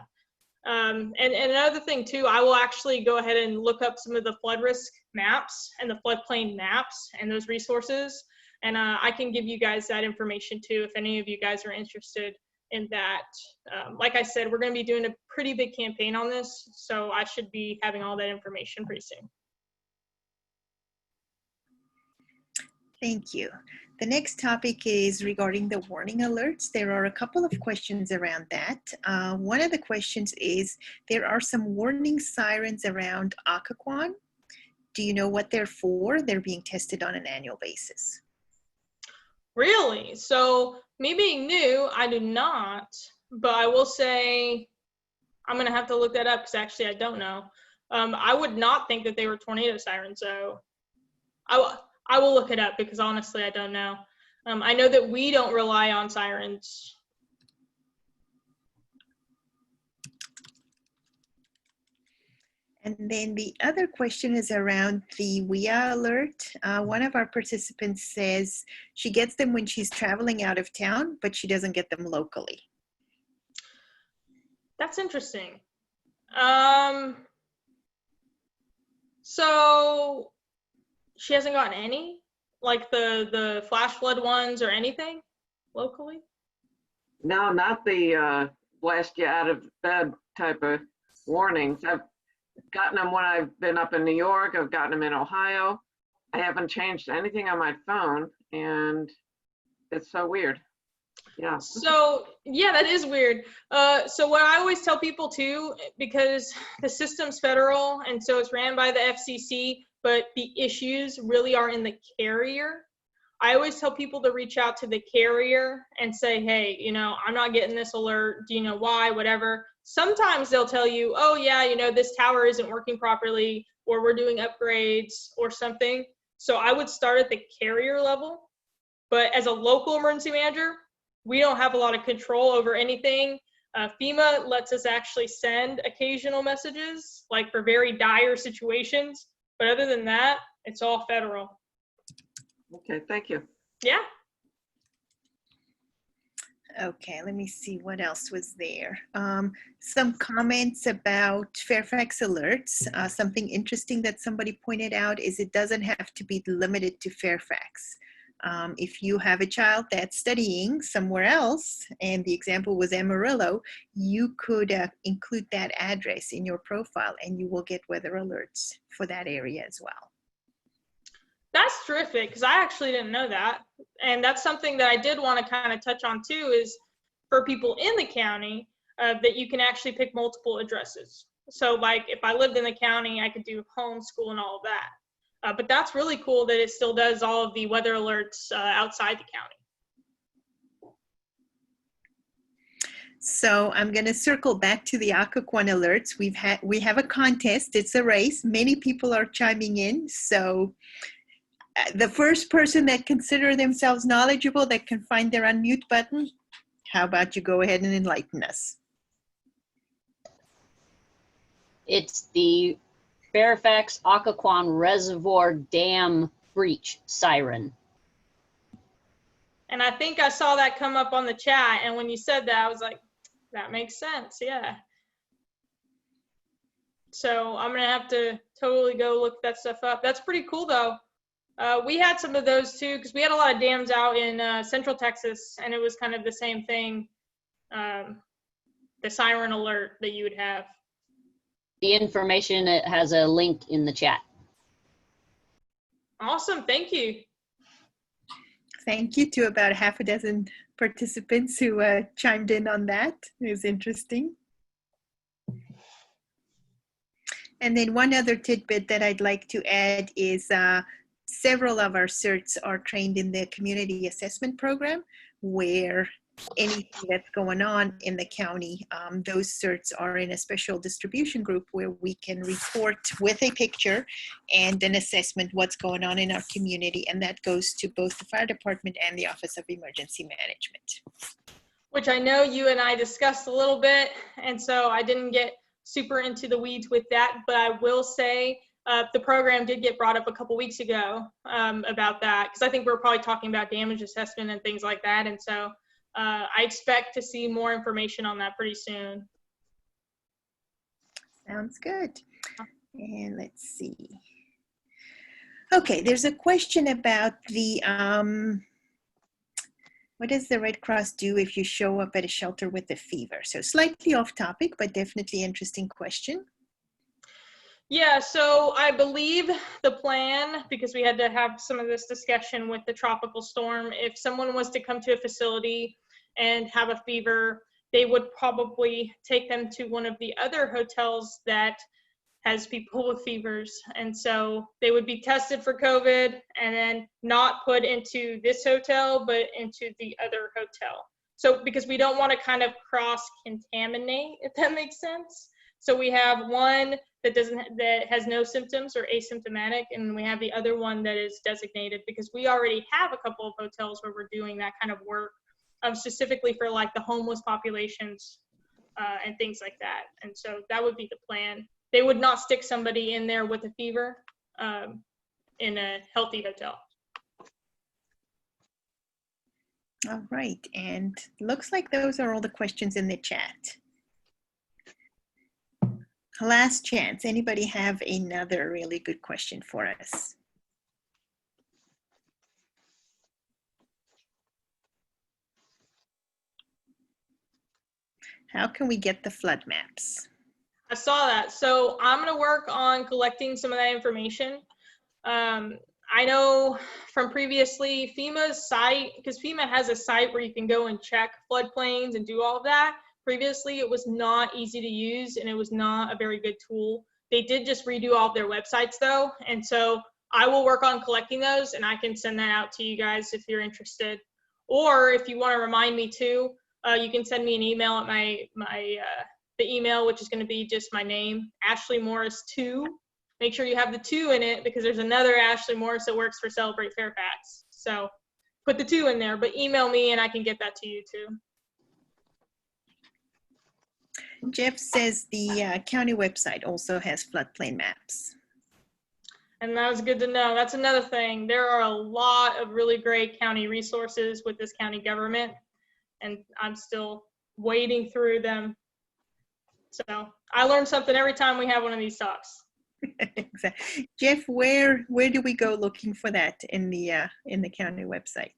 And another thing too, I will actually go ahead and look up some of the flood risk maps and the floodplain maps and those resources. And I can give you guys that information too, if any of you guys are interested in that. Like I said, we're going to be doing a pretty big campaign on this, so I should be having all that information pretty soon. Thank you. The next topic is regarding the warning alerts. There are a couple of questions around that. One of the questions is, there are some warning sirens around Occoquan. Do you know what they're for? They're being tested on an annual basis. Really? So me being new, I do not, but I will say I'm going to have to look that up because actually I don't know. I would not think that they were tornado sirens, so I will look it up because honestly I don't know. I know that we don't rely on sirens. And then the other question is around the WIA alert. One of our participants says she gets them when she's traveling out of town, but she doesn't get them locally. That's interesting. So she hasn't gotten any, like the flash flood ones or anything locally? No, not the blast you out of bed type of warnings. I've gotten them when I've been up in New York. I've gotten them in Ohio. I haven't changed anything on my phone, and it's so weird. Yeah. So yeah, that is weird. So what I always tell people too, because the system's federal and so it's ran by the FCC, but the issues really are in the carrier. I always tell people to reach out to the carrier and say, hey, you know, I'm not getting this alert. Do you know why? Whatever. Sometimes they'll tell you, oh yeah, you know, this tower isn't working properly, or we're doing upgrades or something. So I would start at the carrier level. But as a local emergency manager, we don't have a lot of control over anything. FEMA lets us actually send occasional messages, like for very dire situations. But other than that, it's all federal. Okay, thank you. Yeah. Okay, let me see what else was there. Some comments about Fairfax alerts. Something interesting that somebody pointed out is it doesn't have to be limited to Fairfax. If you have a child that's studying somewhere else, and the example was Amarillo, you could include that address in your profile and you will get weather alerts for that area as well. That's terrific, because I actually didn't know that. And that's something that I did want to kind of touch on too, is for people in the county, that you can actually pick multiple addresses. So like if I lived in the county, I could do homeschool and all of that. But that's really cool that it still does all of the weather alerts outside the county. So I'm going to circle back to the Occoquan alerts. We have a contest. It's a race. Many people are chiming in. So the first person that consider themselves knowledgeable that can find their unmute button, how about you go ahead and enlighten us? It's the Fairfax Occoquan Reservoir Dam breach siren. And I think I saw that come up on the chat. And when you said that, I was like, that makes sense. Yeah. So I'm going to have to totally go look that stuff up. That's pretty cool though. We had some of those too, because we had a lot of dams out in Central Texas, and it was kind of the same thing, the siren alert that you would have. The information, it has a link in the chat. Awesome, thank you. Thank you to about half a dozen participants who chimed in on that. It was interesting. And then one other tidbit that I'd like to add is several of our CERTs are trained in the community assessment program, where anything that's going on in the county, those CERTs are in a special distribution group where we can report with a picture and an assessment what's going on in our community, and that goes to both the fire department and the Office of Emergency Management. Which I know you and I discussed a little bit, and so I didn't get super into the weeds with that, but I will say the program did get brought up a couple weeks ago about that, because I think we're probably talking about damage assessment and things like that, and so I expect to see more information on that pretty soon. Sounds good. And let's see. Okay, there's a question about the, what does the Red Cross do if you show up at a shelter with a fever? So slightly off topic, but definitely interesting question. Yeah, so I believe the plan, because we had to have some of this discussion with the tropical storm, if someone was to come to a facility and have a fever, they would probably take them to one of the other hotels that has people with fevers. And so they would be tested for COVID and then not put into this hotel, but into the other hotel. So because we don't want to kind of cross-contaminate, if that makes sense. So we have one that has no symptoms or asymptomatic, and we have the other one that is designated, because we already have a couple of hotels where we're doing that kind of work, specifically for like the homeless populations and things like that. And so that would be the plan. They would not stick somebody in there with a fever in a healthy hotel. All right, and looks like those are all the questions in the chat. Last chance. Anybody have another really good question for us? How can we get the flood maps? I saw that. So I'm going to work on collecting some of that information. I know from previously FEMA's site, because FEMA has a site where you can go and check floodplains and do all of that. Previously, it was not easy to use, and it was not a very good tool. They did just redo all of their websites though. And so I will work on collecting those, and I can send that out to you guys if you're interested. Or if you want to remind me too, you can send me an email at the email, which is going to be just my name, Ashley Morris 2. Make sure you have the 2 in it, because there's another Ashley Morris that works for Celebrate Fairfax. So put the 2 in there, but email me and I can get that to you too. Jeff says the county website also has floodplain maps. And that was good to know. That's another thing. There are a lot of really great county resources with this county government. and I'm still wading through them. So I learn something every time we have one of these talks. Exactly. Jeff, where do we go looking for that in the county website?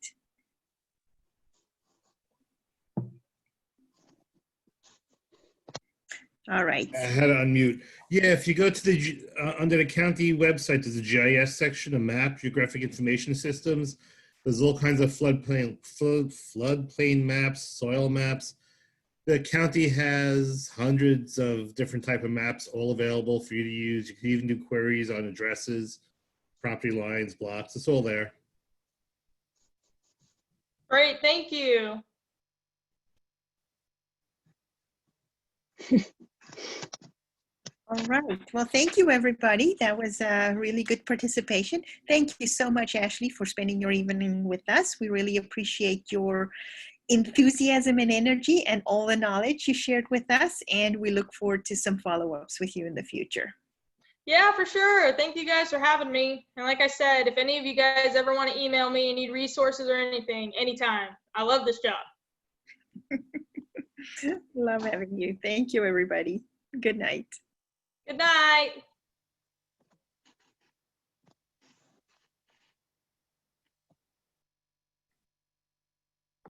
All right. I had to unmute. Yeah, if you go to the under the county website, there's a GIS section, a map, geographic information systems. There's all kinds of floodplain maps, soil maps. The county has hundreds of different type of maps, all available for you to use. You can even do queries on addresses, property lines, blocks. It's all there. Great, thank you. All right. Well, thank you, everybody. That was a really good participation. Thank you so much, Ashley, for spending your evening with us. We really appreciate your enthusiasm and energy and all the knowledge you shared with us. And we look forward to some follow-ups with you in the future. Yeah, for sure. Thank you guys for having me. And like I said, if any of you guys ever want to email me and need resources or anything, anytime. I love this job. Love having you. Thank you, everybody. Good night. Good night.